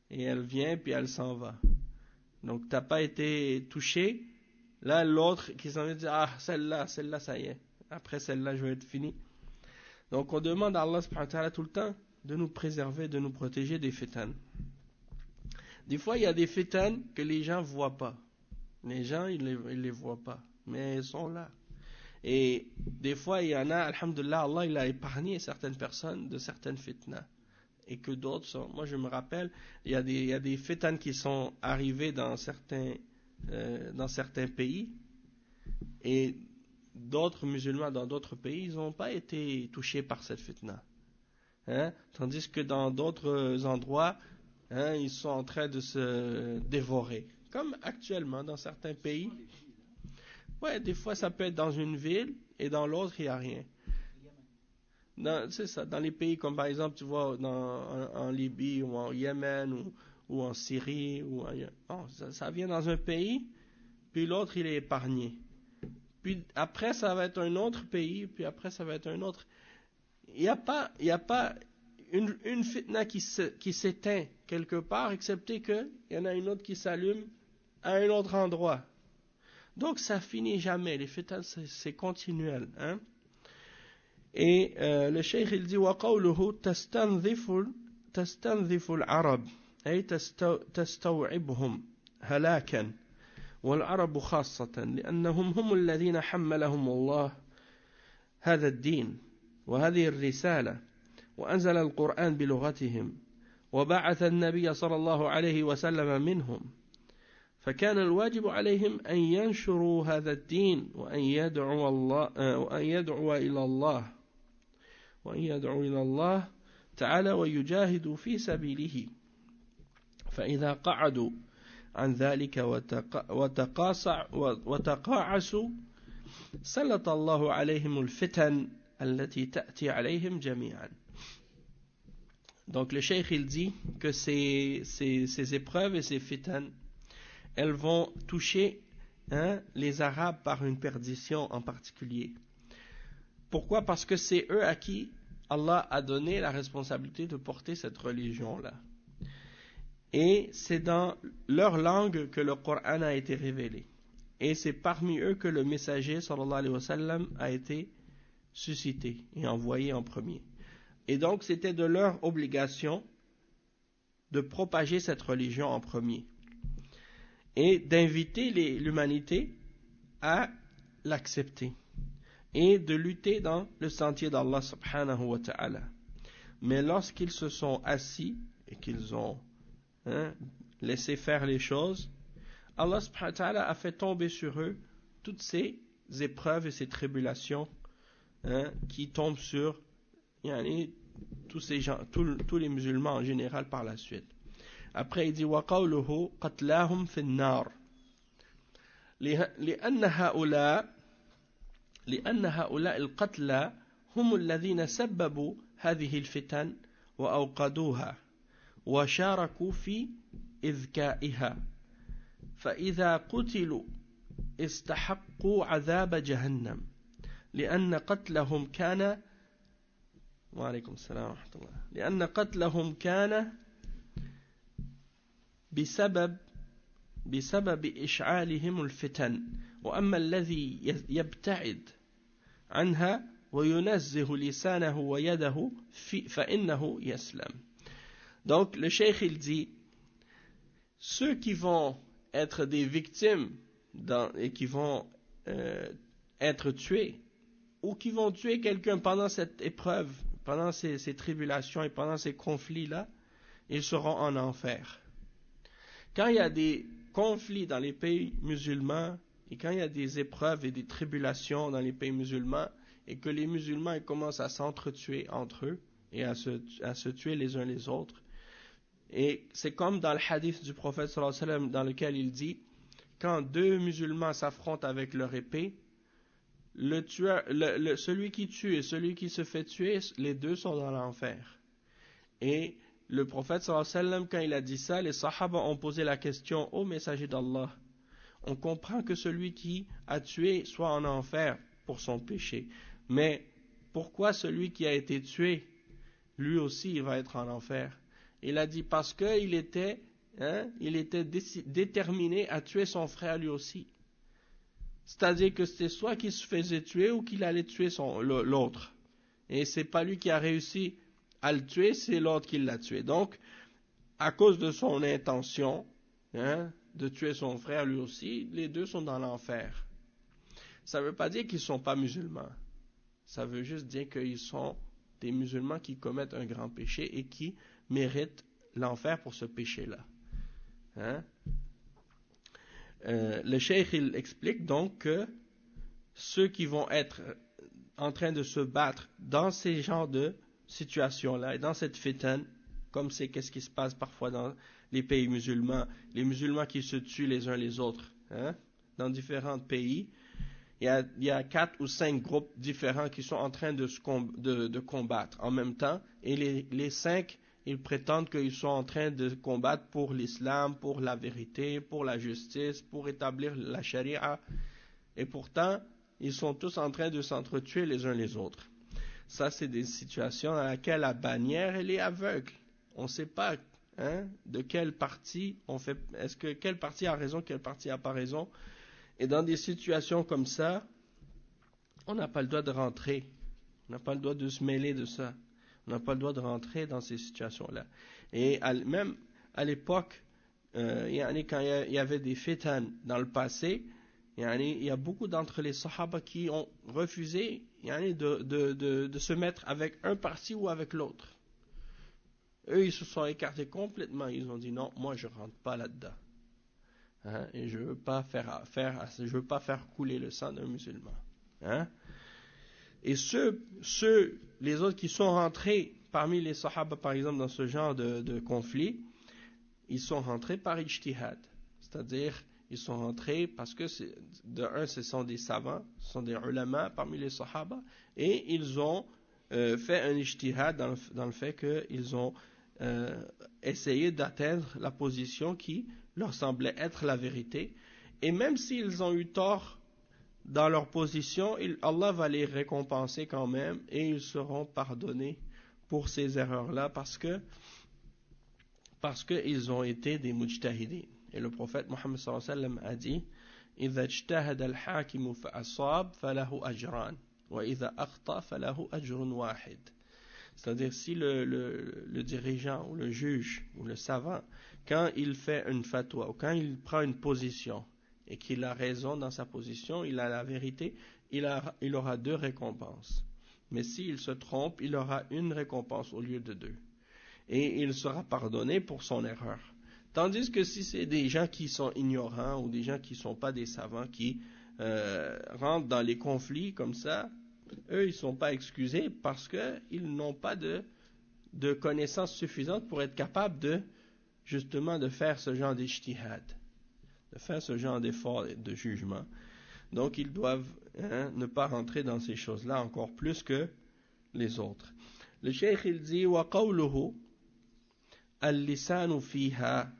Et elle vient, puis elle s'en va. Donc, t'as pas été touché. Là, l'autre qui s'en vient dire, ah, celle-là, ça y est. Après celle-là, je vais être fini. Donc, on demande à Allah subhanahu wa ta'ala tout le temps de nous préserver, de nous protéger des fitan. Des fois, il y a des fitan que les gens voient pas. Les gens, ils les voient pas. Mais ils sont là. Et des fois, il y en a, alhamdoulilah, Allah il a épargné certaines personnes de certaines fitnas. Et que d'autres sont, moi je me rappelle, il y a des fitans qui sont arrivés dans certains pays, et d'autres musulmans dans d'autres pays, ils n'ont pas été touchés par cette fitna. Hein? Tandis que dans d'autres endroits, hein, ils sont en train de se dévorer. Comme actuellement dans certains pays. Ouais, des fois ça peut être dans une ville et dans l'autre il n'y a rien. C'est ça, dans les pays comme par exemple tu vois en Libye ou en Yémen ou en Syrie, ça vient dans un pays, puis l'autre il est épargné. puis après ça va être un autre pays, puis après ça va être un autre. Il n'y a pas une fitna qui s'éteint quelque part, excepté qu'il y en a une autre qui s'allume à un autre endroit. Donc ça finit jamais, les fitnas c'est continuel. Hein? Et le cheikh il dit وقوله تستنظف العرب أي تستوعبهم هلاكا والعرب خاصة لأنهم هم الذين حملهم الله هذا الدين وهذه الرسالة وأنزل القرآن بلغتهم وبعث النبي صلى الله عليه وسلم منهم فكان الواجب عليهم أن ينشروا هذا الدين وأن يدعوا إلى الله تعالى ويجاهدوا في سبيله فإذا قعدوا عن ذلك وتقاعسوا سلط الله عليهم الفتن التي تأتي عليهم جميعا. Donc le cheikh il dit que ces épreuves et ces fitan, elles vont toucher les Arabes par une perdition en particulier. Pourquoi? Parce que c'est eux à qui Allah a donné la responsabilité de porter cette religion-là. Et c'est dans leur langue que le Coran a été révélé. Et c'est parmi eux que le messager sallallahu alayhi wa sallam a été suscité et envoyé en premier. Et donc c'était de leur obligation de propager cette religion en premier et d'inviter l'humanité à l'accepter et de lutter dans le sentier d'Allah subhanahu wa ta'ala. Mais lorsqu'ils se sont assis et qu'ils ont laissé faire les choses, Allah subhanahu wa ta'ala a fait tomber sur eux toutes ces épreuves et ces tribulations qui tombent sur tous les musulmans en général par la suite. Après il dit وَقَوْلُهُ قَتْلَاهُمْ فِي النَّارِ لأن هؤلاء القتلى هم الذين سببوا هذه الفتن وأوقدوها وشاركوا في إذكائها فإذا قتلوا استحقوا عذاب جهنم لأن قتلهم كان وعليكم السلام ورحمة الله لأن قتلهم كان بسبب إشعالهم الفتن وأما الذي يبتعد عنها وينزه لسانه ويده فإنه يسلم. Donc le cheikh il dit ceux qui vont être des victimes et qui vont être tués ou qui vont tuer quelqu'un pendant cette épreuve, pendant ces tribulations et pendant ces conflits-là, ils seront en enfer. Quand il y a des conflits dans les pays musulmans et quand il y a des épreuves et des tribulations dans les pays musulmans et que les musulmans ils commencent à s'entretuer entre eux et à se tuer les uns les autres, et c'est comme dans le hadith du prophète sallallahu alayhi wa sallam dans lequel il dit quand deux musulmans s'affrontent avec leur épée, celui qui tue et celui qui se fait tuer, les deux sont dans l'enfer. Et le prophète sallallahu alayhi wa sallam, quand il a dit ça, les sahaba ont posé la question au messager d'Allah. On comprend que celui qui a tué soit en enfer pour son péché. Mais pourquoi celui qui a été tué, lui aussi, il va être en enfer? Il a dit parce qu'il était, déterminé à tuer son frère lui aussi. C'est-à-dire que c'était soit qu'il se faisait tuer ou qu'il allait tuer l'autre. Et c'est pas lui qui a réussi à le tuer, c'est l'autre qui l'a tué. Donc, à cause de son intention de tuer son frère lui aussi, les deux sont dans l'enfer. Ça ne veut pas dire qu'ils ne sont pas musulmans. Ça veut juste dire qu'ils sont des musulmans qui commettent un grand péché et qui méritent l'enfer pour ce péché-là. Le cheikh il explique donc que ceux qui vont être en train de se battre dans ces genres de situations-là et dans cette fitane, comme c'est qu'est-ce qui se passe parfois dans les pays musulmans, les musulmans qui se tuent les uns les autres, dans différents pays, il y a 4 ou 5 groupes différents qui sont en train de combattre en même temps, et les 5 ils prétendent qu'ils sont en train de combattre pour l'islam, pour la vérité, pour la justice, pour établir la charia. Et pourtant, ils sont tous en train de s'entretuer les uns les autres. Ça, c'est des situations dans lesquelles la bannière, elle est aveugle. On ne sait pas de quelle partie on fait, est-ce que quelle partie a raison, quelle partie n'a pas raison. Et dans des situations comme ça, on n'a pas le droit de rentrer. On n'a pas le droit de se mêler de ça. On n'a pas le droit de rentrer dans ces situations-là. Et même à l'époque, quand il y avait des fitan dans le passé, il y a beaucoup d'entre les sahaba qui ont refusé de se mettre avec un parti ou avec l'autre. Eux, ils se sont écartés complètement. Ils ont dit non, moi je rentre pas là-dedans. Et je veux pas faire couler le sang d'un musulman. Et les autres qui sont rentrés parmi les sahaba, par exemple, dans ce genre de conflit, ils sont rentrés par ijtihad. C'est-à-dire, ils sont rentrés parce que, ce sont des savants, ce sont des ulama parmi les sahaba, et ils ont fait un ijtihad dans le fait qu'ils ont essayé d'atteindre la position qui leur semblait être la vérité. Et même s'ils ont eu tort dans leur position, Allah va les récompenser quand même, et ils seront pardonnés pour ces erreurs-là parce qu'ils ont été des mujtahidin. Et le prophète Mohammed sallallahu alayhi wa sallam a dit إِذَا اجْتَهَدَ الْحَاكِمُ فَأَصَابَ فَلَهُ أَجْرَانِ وَإِذَا أَخْطَأَ فَلَهُ أَجْرٌ وَاحِدٌ. C'est-à-dire, si le dirigeant ou le juge ou le savant, quand il fait une fatwa ou quand il prend une position et qu'il a raison dans sa position, il a la vérité, il aura 2 récompenses. Mais s'il se trompe, il aura une récompense au lieu de 2. Et il sera pardonné pour son erreur. Tandis que si c'est des gens qui sont ignorants ou des gens qui ne sont pas des savants, qui rentrent dans les conflits comme ça, eux, ils ne sont pas excusés parce qu'ils n'ont pas de connaissances suffisantes pour être capables justement de faire ce genre d'ijtihad, de faire ce genre d'effort de jugement. Donc, ils doivent ne pas rentrer dans ces choses-là encore plus que les autres. Le cheikh, il dit وَقَوْلُهُ اللسان فيها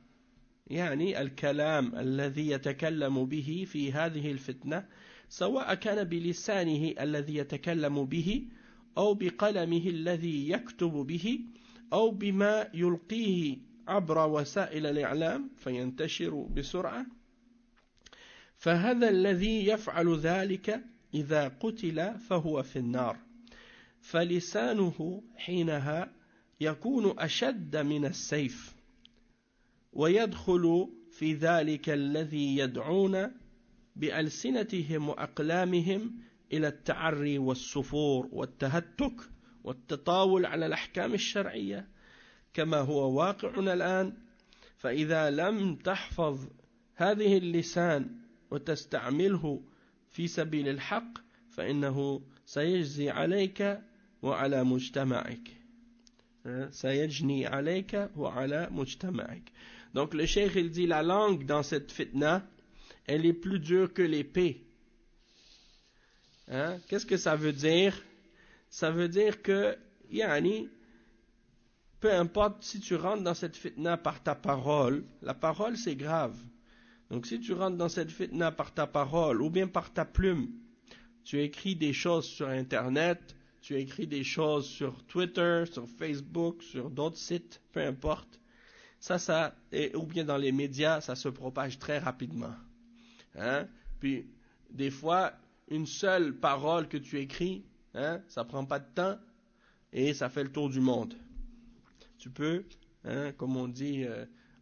يعني الكلام الذي يتكلم به في هذه الفتنة سواء كان بلسانه الذي يتكلم به أو بقلمه الذي يكتب به أو بما يلقيه عبر وسائل الإعلام فينتشر بسرعة فهذا الذي يفعل ذلك إذا قتل فهو في النار فلسانه حينها يكون أشد من السيف ويدخل في ذلك الذي يدعون بألسنتهم وأقلامهم إلى التعري والسفور والتهتك والتطاول على الأحكام الشرعية كما هو واقعنا الآن فإذا لم تحفظ هذه اللسان وتستعمله في سبيل الحق فإنه سيجزي عليك وعلى مجتمعك سيجني عليك وعلى مجتمعك. Donc le cheikh il dit la langue dans cette fitna elle est plus dure que l'épée. Qu'est-ce que ça veut dire? Ça veut dire que peu importe si tu rentres dans cette fitna par ta parole, la parole c'est grave. Donc si tu rentres dans cette fitna par ta parole ou bien par ta plume, tu écris des choses sur Internet, tu écris des choses sur Twitter, sur Facebook, sur d'autres sites, peu importe. Ou bien dans les médias, ça se propage très rapidement. Puis, des fois, une seule parole que tu écris, ça prend pas de temps et ça fait le tour du monde. Tu peux, comme on dit,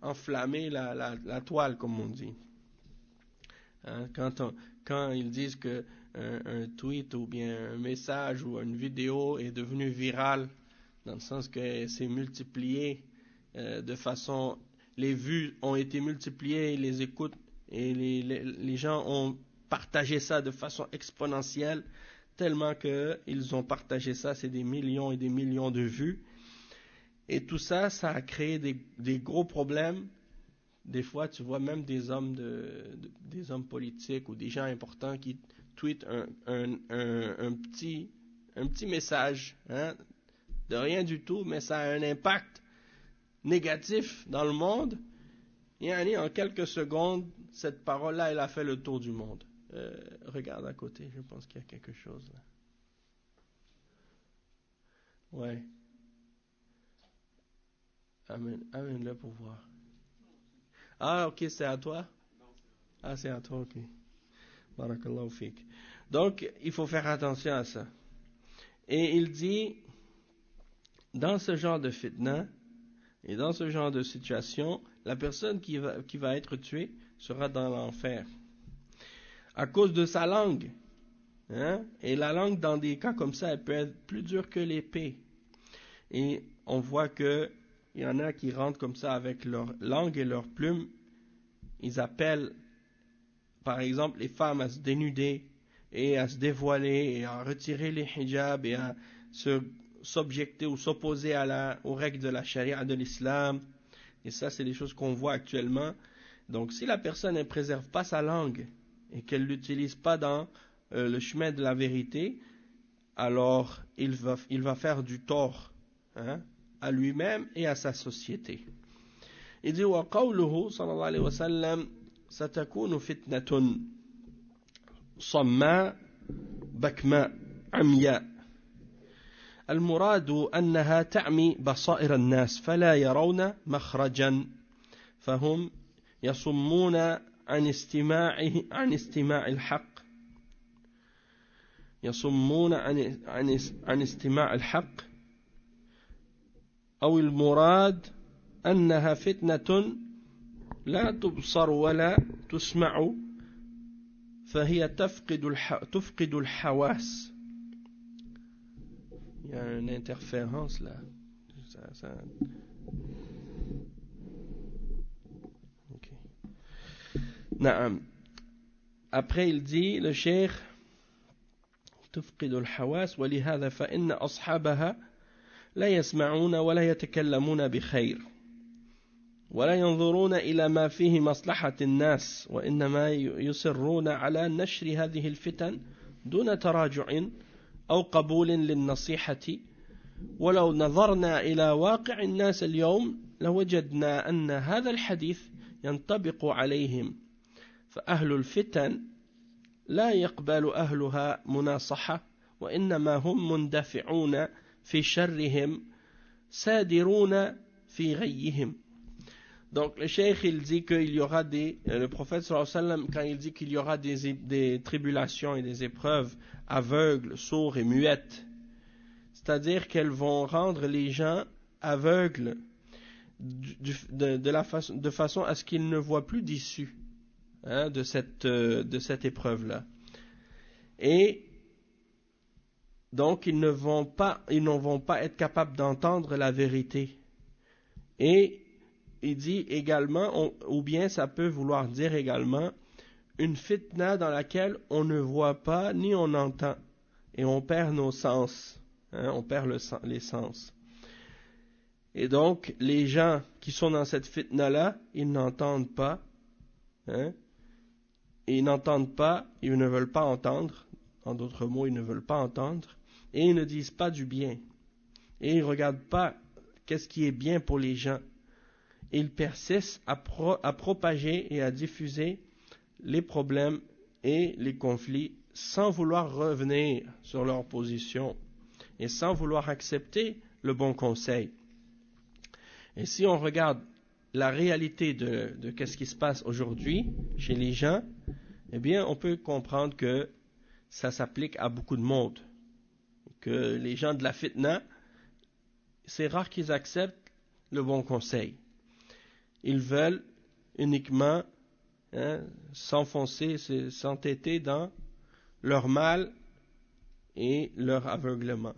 enflammer la toile, comme on dit. Quand ils disent que un tweet ou bien un message ou une vidéo est devenu viral, dans le sens que c'est multiplié de façon, les vues ont été multipliées, les écoutes et les gens ont partagé ça de façon exponentielle, tellement qu'ils ont partagé ça, c'est des millions et des millions de vues. Et tout ça, ça a créé des gros problèmes. Des fois, tu vois même des hommes politiques ou des gens importants qui tweetent un petit message, de rien du tout, mais ça a un impact négatif dans le monde. Et en quelques secondes, cette parole-là, elle a fait le tour du monde. Regarde à côté, je pense qu'il y a quelque chose là. Ouais. Amène-le pour voir. Ah, ok, c'est à toi? Ah, c'est à toi, ok. Barakallahu fik. Donc, il faut faire attention à ça. Et il dit, dans ce genre de fitna, et dans ce genre de situation, la personne qui va être tuée sera dans l'enfer. À cause de sa langue. Hein? Et la langue, dans des cas comme ça, elle peut être plus dure que l'épée. Et on voit qu'il y en a qui rentrent comme ça avec leur langue et leur plume. Ils appellent, par exemple, les femmes à se dénuder et à se dévoiler et à retirer les hijabs et à s'objecter ou s'opposer aux règles de la charia de l'islam. Et ça, c'est des choses qu'on voit actuellement. Donc, si la personne ne préserve pas sa langue et qu'elle ne l'utilise pas dans le chemin de la vérité, alors il va faire du tort, hein, à lui-même et à sa société. Il dit وقوله صلى الله عليه وسلم ستكون فتنة صماء بكماء عمياء المراد أنها تعمي بصائر الناس فلا يرون مخرجا فهم يصمون عن استماع الحق يصمون عن استماع الحق أو المراد أنها فتنة لا تبصر ولا تسمع فهي تفقد الحواس. Il y a une interférence là. Okay. نعم. Après il dit le cheikh تفقد الحواس ولهذا فإن أصحابها لا يسمعون ولا يتكلمون بخير ولا ينظرون إلى ما فيه مصلحة الناس وإنما يصرون على نشر هذه الفتن دون تراجع أو قبول للنصيحة ولو نظرنا إلى واقع الناس اليوم لوجدنا أن هذا الحديث ينطبق عليهم فأهل الفتن لا يقبل أهلها مناصحة وإنما هم مندفعون في شرهم سادرون في غيهم. Donc le cheikh il dit qu'il y aura le prophète sallallahu alayhi wa sallam, quand il dit qu'il y aura des tribulations et des épreuves aveugles, sourds et muettes, c'est-à-dire qu'elles vont rendre les gens aveugles de façon à ce qu'ils ne voient plus d'issue, hein, de cette épreuve-là. Et donc ils ne vont pas être capables d'entendre la vérité. Et il dit également, ou bien ça peut vouloir dire également, une fitna dans laquelle on ne voit pas ni on entend, et on perd nos sens, hein, on perd les sens. Et donc, les gens qui sont dans cette fitna-là, ils n'entendent pas, hein, ils n'entendent pas, ils ne veulent pas entendre, en d'autres mots, ils ne veulent pas entendre, et ils ne disent pas du bien, et ils ne regardent pas qu'est-ce qui est bien pour les gens. Ils persistent à propager et à diffuser les problèmes et les conflits sans vouloir revenir sur leur position et sans vouloir accepter le bon conseil. Et si on regarde la réalité de qu'est-ce qui se passe aujourd'hui chez les gens, eh bien on peut comprendre que ça s'applique à beaucoup de monde. Que les gens de la fitna, c'est rare qu'ils acceptent le bon conseil. Ils veulent uniquement s'enfoncer, s'entêter dans leur mal et leur aveuglement.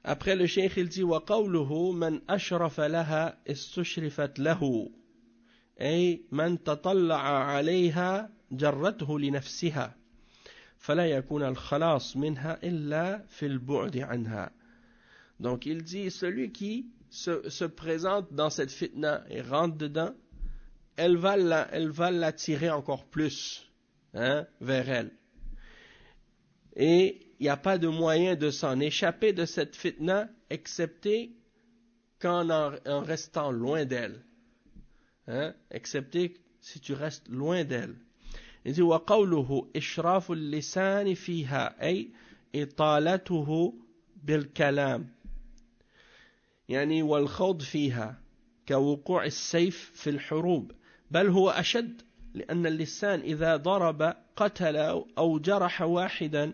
Après le cheikh il dit وقوله من أشرف لها استشرفت له أي من تطلع عليها جرته لنفسها فلا يكون الخلاص منها إلا في البعد عنها. Donc il dit celui qui se présente dans cette fitna et rentre dedans, elle va l'attirer encore plus, hein, vers elle. Et il n'y a pas de moyen de s'en échapper de cette fitna, excepté en restant loin d'elle. Hein, excepté si tu restes loin d'elle. Il dit وقوله إشراف اللسان فيها أي إطالته بالكلام يعني والخوض فيها كوقوع السيف في الحروب بل هو أشد لأن اللسان إذا ضرب قتل أو جرح واحدا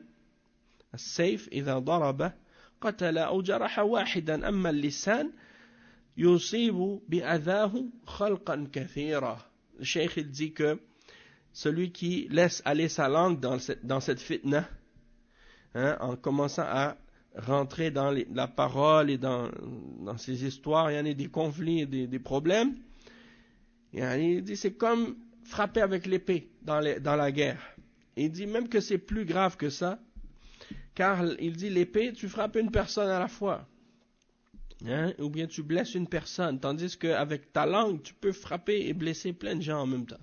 السيف إذا ضرب قتل أو جرح واحدا أما اللسان يصيب بأذاه خلقا كثيرا. Le cheikh il dit que celui qui laisse aller sa langue dans cette fitna, en commençant à rentrer dans la parole et dans ces histoires, il y en a des conflits, des problèmes, il dit c'est comme frapper avec l'épée dans la guerre. Il dit même que c'est plus grave que ça, car il dit l'épée, tu frappes une personne à la fois, ou bien tu blesses une personne, tandis qu'avec ta langue, tu peux frapper et blesser plein de gens en même temps.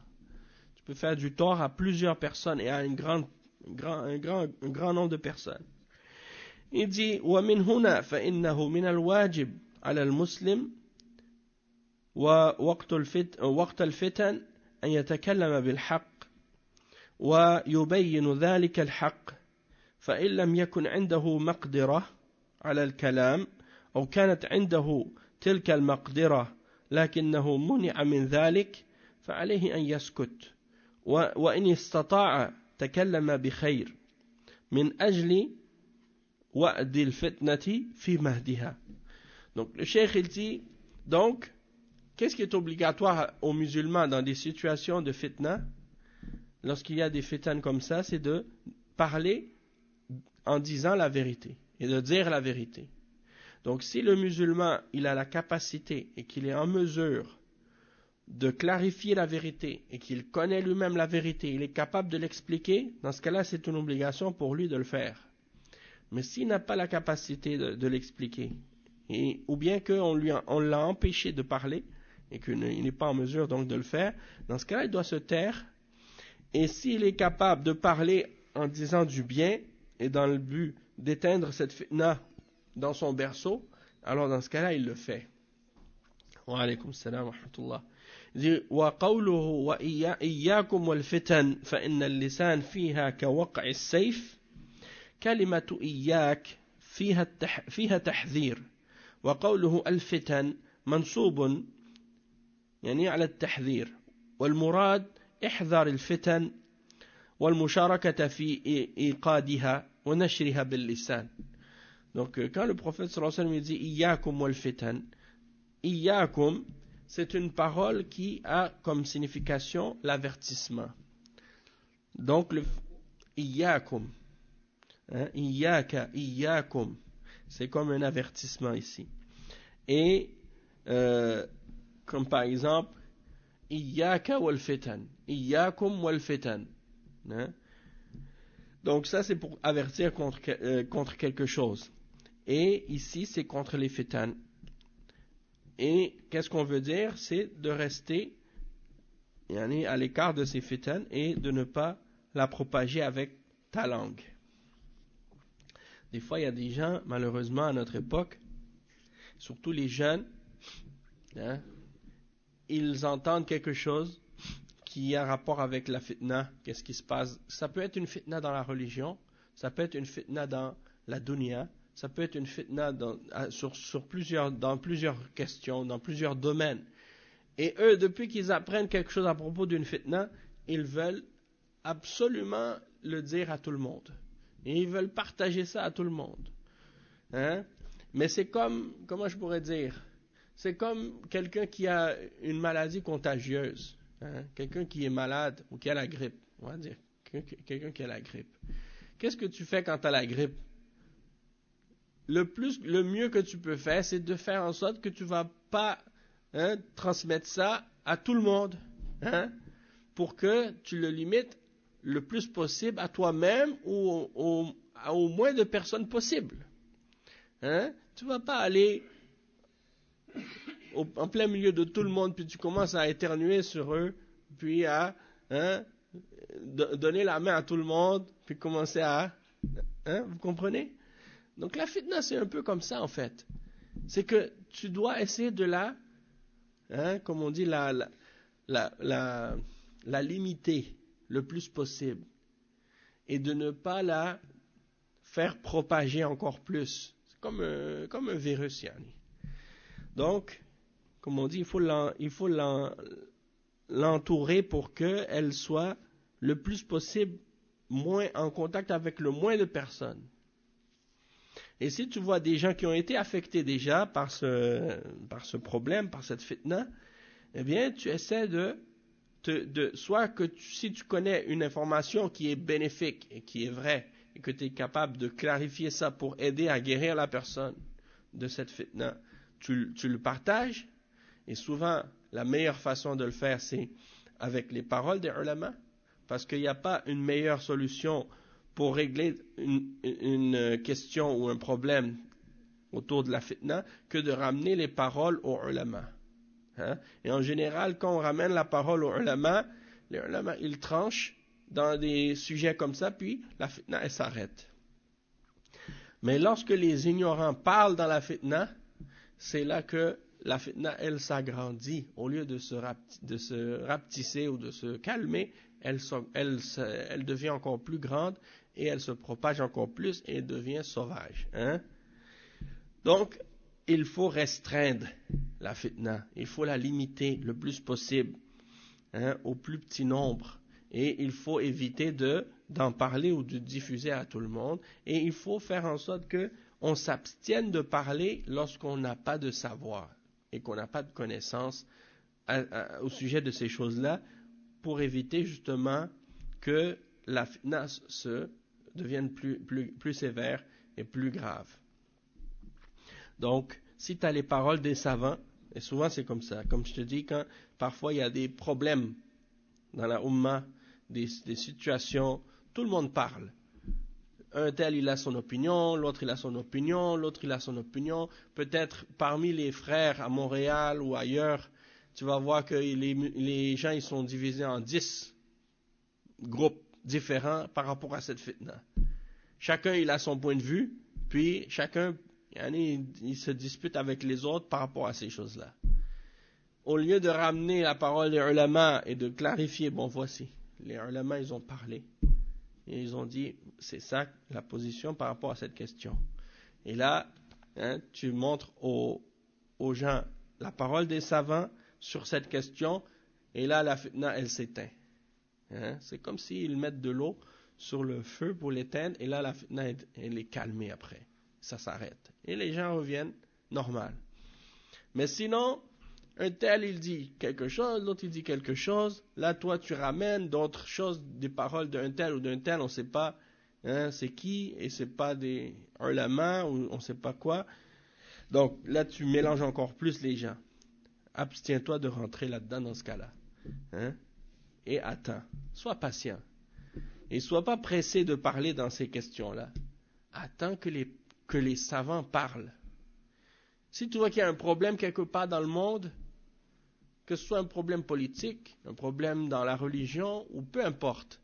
Tu peux faire du tort à plusieurs personnes et à un grand nombre de personnes. Il dit ومن هنا فإنه من الواجب على المسلم وقت الفتن أن يتكلم بالحق ويبين ذلك الحق فإن لم يكن عنده مقدرة على الكلام أو كانت عنده تلك المقدرة لكنه منع من ذلك فعليه أن يسكت وإن استطاع تكلم بخير من أجل وأد الفتنة في مهدها. Donc le cheikh il dit donc qu'est-ce qui est obligatoire aux musulmans dans des situations de fitna, lorsqu'il y a des fitnes comme ça, c'est de parler en disant la vérité et de dire la vérité. Donc si le musulman il a la capacité et qu'il est en mesure de clarifier la vérité et qu'il connaît lui-même la vérité, il est capable de l'expliquer, dans ce cas-là c'est une obligation pour lui de le faire. Mais s'il n'a pas la capacité de l'expliquer, ou bien qu'on l'a empêché de parler et qu'il n'est pas en mesure donc de le faire, dans ce cas-là il doit se taire. Et s'il est capable de parler en disant du bien et dans le but d'éteindre cette fitna dans son berceau, alors dans ce cas-là il le fait. Wa alaykum salam wa rahmatullah. وقوله وإياكم والفتن فإن اللسان فيها كوقع السيف كلمة إياك فيها تحذير وقوله الفتن منصوب يعني على التحذير والمراد احذر الفتن والمشاركة في إيقادها ونشرها باللسان. Donc quand le prophète sallallahu alayhi wa sallam dit إياكم والفتن, إياكم c'est une parole qui a comme signification l'avertissement. Donc le إياكم, إياك, إياكم, c'est comme un avertissement ici. Et comme par exemple إياك والفتن, إياكم والفتن. Donc ça c'est pour avertir contre quelque chose. Et ici c'est contre les fitan. Et qu'est-ce qu'on veut dire? C'est de rester à l'écart de ces fitan et de ne pas la propager avec ta langue. Des fois il y a des gens, malheureusement à notre époque, surtout les jeunes, ils entendent quelque chose qui a rapport avec la fitna, qu'est-ce qui se passe. Ça peut être une fitna dans la religion, ça peut être une fitna dans la dunya, ça peut être une fitna dans plusieurs questions, dans plusieurs domaines. Et eux, depuis qu'ils apprennent quelque chose à propos d'une fitna, ils veulent absolument le dire à tout le monde. Et ils veulent partager ça à tout le monde. Mais c'est comme, comment je pourrais dire, c'est comme quelqu'un qui a une maladie contagieuse. Quelqu'un qui est malade ou qui a la grippe, on va dire, quelqu'un qui a la grippe. Qu'est-ce que tu fais quand tu as la grippe? Le mieux que tu peux faire, c'est de faire en sorte que tu ne vas pas transmettre ça à tout le monde, pour que tu le limites le plus possible à toi-même ou au moins de personnes possible. Tu ne vas pas aller en plein milieu de tout le monde, puis tu commences à éternuer sur eux, puis à donner la main à tout le monde, puis commencer à... vous comprenez? Donc la fitna, c'est un peu comme ça, en fait. C'est que tu dois essayer de comme on dit, la limiter. le plus possible et de ne pas la faire propager encore plus. C'est comme un virus, yani. Donc, comme on dit, il faut l'entourer pour qu'elle soit le plus possible moins en contact avec le moins de personnes. Et si tu vois des gens qui ont été affectés déjà par ce problème, par cette fitna, eh bien, tu essaies soit que si tu connais une information qui est bénéfique et qui est vraie, et que tu es capable de clarifier ça pour aider à guérir la personne de cette fitna, tu le partages. Et souvent, la meilleure façon de le faire, c'est avec les paroles des ulama, parce qu'il n'y a pas une meilleure solution pour régler une question ou un problème autour de la fitna que de ramener les paroles aux ulama. Hein? Et en général, quand on ramène la parole aux ulama, les ulama, ils tranchent dans des sujets comme ça, puis la fitna, elle s'arrête. Mais lorsque les ignorants parlent dans la fitna, c'est là que la fitna, elle s'agrandit. Au lieu de se rapetisser ou de se calmer, elle devient encore plus grande et elle se propage encore plus et devient sauvage. Hein? Donc, il faut restreindre la fitna. Il faut la limiter le plus possible, hein, au plus petit nombre. Et il faut éviter d'en parler ou de diffuser à tout le monde. Et il faut faire en sorte qu'on s'abstienne de parler lorsqu'on n'a pas de savoir et qu'on n'a pas de connaissance au sujet de ces choses-là, pour éviter justement que la fitna devienne plus sévère et plus grave. Donc, si tu as les paroles des savants, et souvent c'est comme ça, comme je te dis, quand parfois il y a des problèmes dans la Ummah, des situations, tout le monde parle. Un tel, il a son opinion, l'autre, il a son opinion, l'autre, il a son opinion. Peut-être parmi les frères à Montréal ou ailleurs, tu vas voir que les gens, ils sont divisés en 10 groupes différents par rapport à cette fitna. Chacun, il a son point de vue, puis chacun, il se dispute avec les autres par rapport à ces choses-là. Au lieu de ramener la parole des ulama et de clarifier, bon, voici, les ulama, ils ont parlé. Et ils ont dit, c'est ça la position par rapport à cette question. Et là, hein, tu montres aux gens la parole des savants sur cette question, et là, la fitna, elle s'éteint. Hein? C'est comme s'ils mettent de l'eau sur le feu pour l'éteindre, et là, la fitna, elle est calmée après. Ça s'arrête. Et les gens reviennent normal. Mais sinon, un tel, il dit quelque chose, l'autre, il dit quelque chose. Là, toi, tu ramènes d'autres choses, des paroles d'un tel ou d'un tel, on ne sait pas, hein, c'est qui, et c'est pas des ulama, ou on ne sait pas quoi. Donc, là, tu mélanges encore plus les gens. Abstiens-toi de rentrer là-dedans dans ce cas-là. Hein, et attends. Sois patient. Et sois pas pressé de parler dans ces questions-là. Attends que les savants parlent. Si tu vois qu'il y a un problème quelque part dans le monde, que ce soit un problème politique, un problème dans la religion, ou peu importe,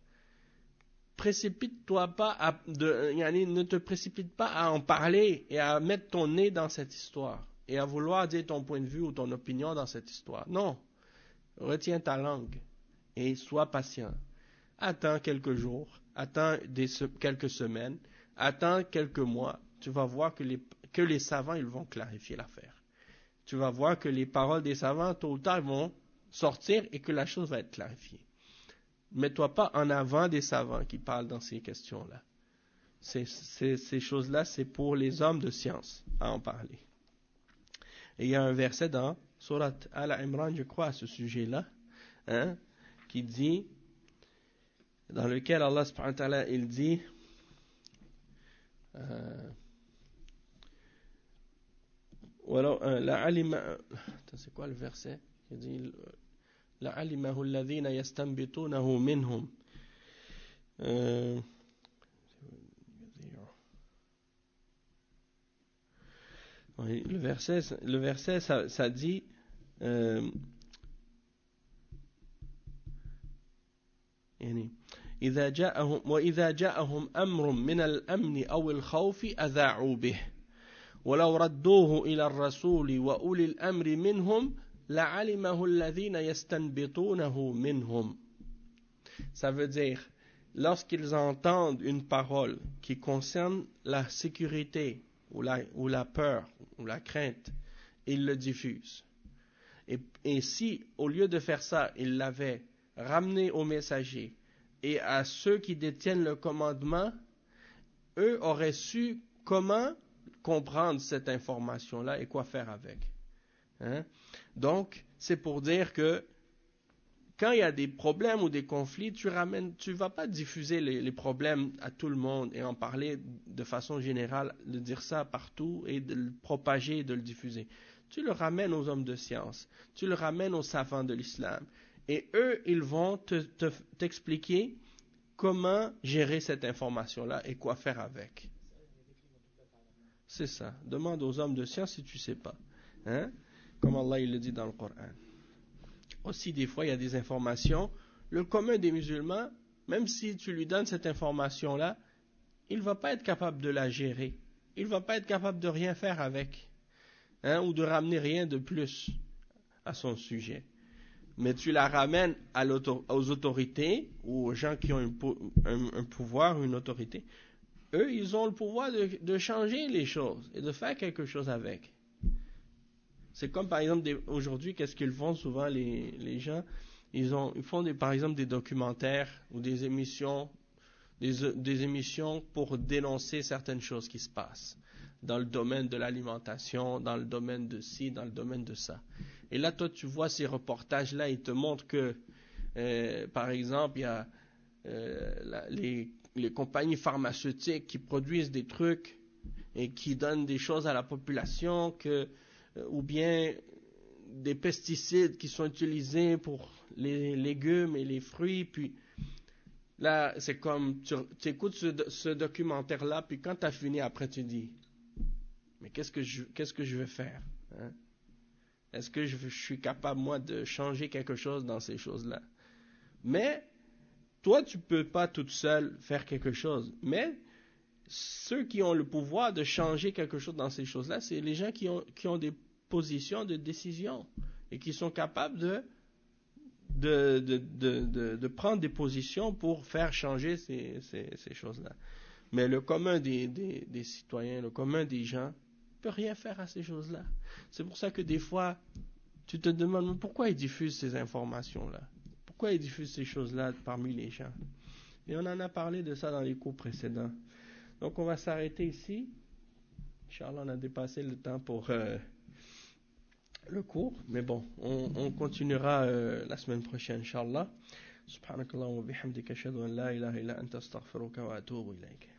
précipite-toi pas ne te précipite pas à en parler et à mettre ton nez dans cette histoire et à vouloir dire ton point de vue ou ton opinion dans cette histoire. Non, retiens ta langue et sois patient. Attends quelques jours, attends quelques semaines, attends quelques mois. Tu vas voir que les savants, ils vont clarifier l'affaire. Tu vas voir que les paroles des savants, tôt ou tard, vont sortir et que la chose va être clarifiée. Mets-toi pas en avant des savants qui parlent dans ces questions-là. Ces choses-là, c'est pour les hommes de science à en parler. Et il y a un verset dans Surat Al-Imran, je crois, à ce sujet-là, hein, qui dit, dans lequel Allah subhanahu wa ta'ala, il dit, c'est quoi le verset? Il dit لعلمه الذين يستنبطونه منهم. Le verset ça dit يعني وإذا جاءهم أمر من الأمن أو الخوف أذاعوا به ولو ردوه إلى الرسول وأولي الأمر منهم لعلمه الذين يستنبطونه منهم. Ça Ça veut dire, lorsqu'ils entendent une parole qui concerne la sécurité ou la peur ou la crainte, ils le diffusent. Et si, au lieu de faire ça, ils l'avaient ramené aux messagers et à ceux qui détiennent le commandement, eux auraient su comment comprendre cette information-là et quoi faire avec. Hein? Donc, c'est pour dire que quand il y a des problèmes ou des conflits, tu vas pas diffuser les problèmes à tout le monde et en parler de façon générale, de dire ça partout et de le propager et de le diffuser. Tu le ramènes aux hommes de science, tu le ramènes aux savants de l'islam. Et eux, ils vont t'expliquer comment gérer cette information-là et quoi faire avec. C'est ça. Demande aux hommes de science si tu ne sais pas. Hein? Comme Allah il le dit dans le Coran. Aussi, des fois, il y a des informations. Le commun des musulmans, même si tu lui donnes cette information-là, il ne va pas être capable de la gérer. Il ne va pas être capable de rien faire avec. Hein, ou de ramener rien de plus à son sujet. Mais tu la ramènes aux autorités ou aux gens qui ont un pouvoir, une autorité. Eux, ils ont le pouvoir de changer les choses et de faire quelque chose avec. C'est comme par exemple aujourd'hui, qu'est-ce qu'ils font souvent les gens? Ils font par exemple des documentaires ou des émissions pour dénoncer certaines choses qui se passent dans le domaine de l'alimentation, dans le domaine de ci, dans le domaine de ça. Et là, toi, tu vois ces reportages-là, ils te montrent que, par exemple, il y a les compagnies pharmaceutiques qui produisent des trucs et qui donnent des choses à la population, ou bien des pesticides qui sont utilisés pour les légumes et les fruits, puis là, c'est comme, tu écoutes ce documentaire-là, puis quand tu as fini, après tu dis, mais qu'est-ce que je vais faire? Hein? Est-ce que je suis capable, moi, de changer quelque chose dans ces choses-là? Mais, toi, tu ne peux pas toute seule faire quelque chose. Mais, ceux qui ont le pouvoir de changer quelque chose dans ces choses-là, c'est les gens qui ont des positions de décision et qui sont capables de prendre des positions pour faire changer ces choses-là. Mais le commun des citoyens, le commun des gens, ne peut rien faire à ces choses-là. C'est pour ça que des fois, tu te demandes mais pourquoi ils diffusent ces informations-là? Pourquoi ils diffusent ces choses-là parmi les gens? Et on en a parlé de ça dans les cours précédents. Donc on va s'arrêter ici. Inch'Allah, on a dépassé le temps pour le cours. Mais bon, on continuera la semaine prochaine, Inch'Allah. Subhanakallah wa bihamdika ashhadu an la ilaha illa anta astaghfiruka wa atubu ilayk.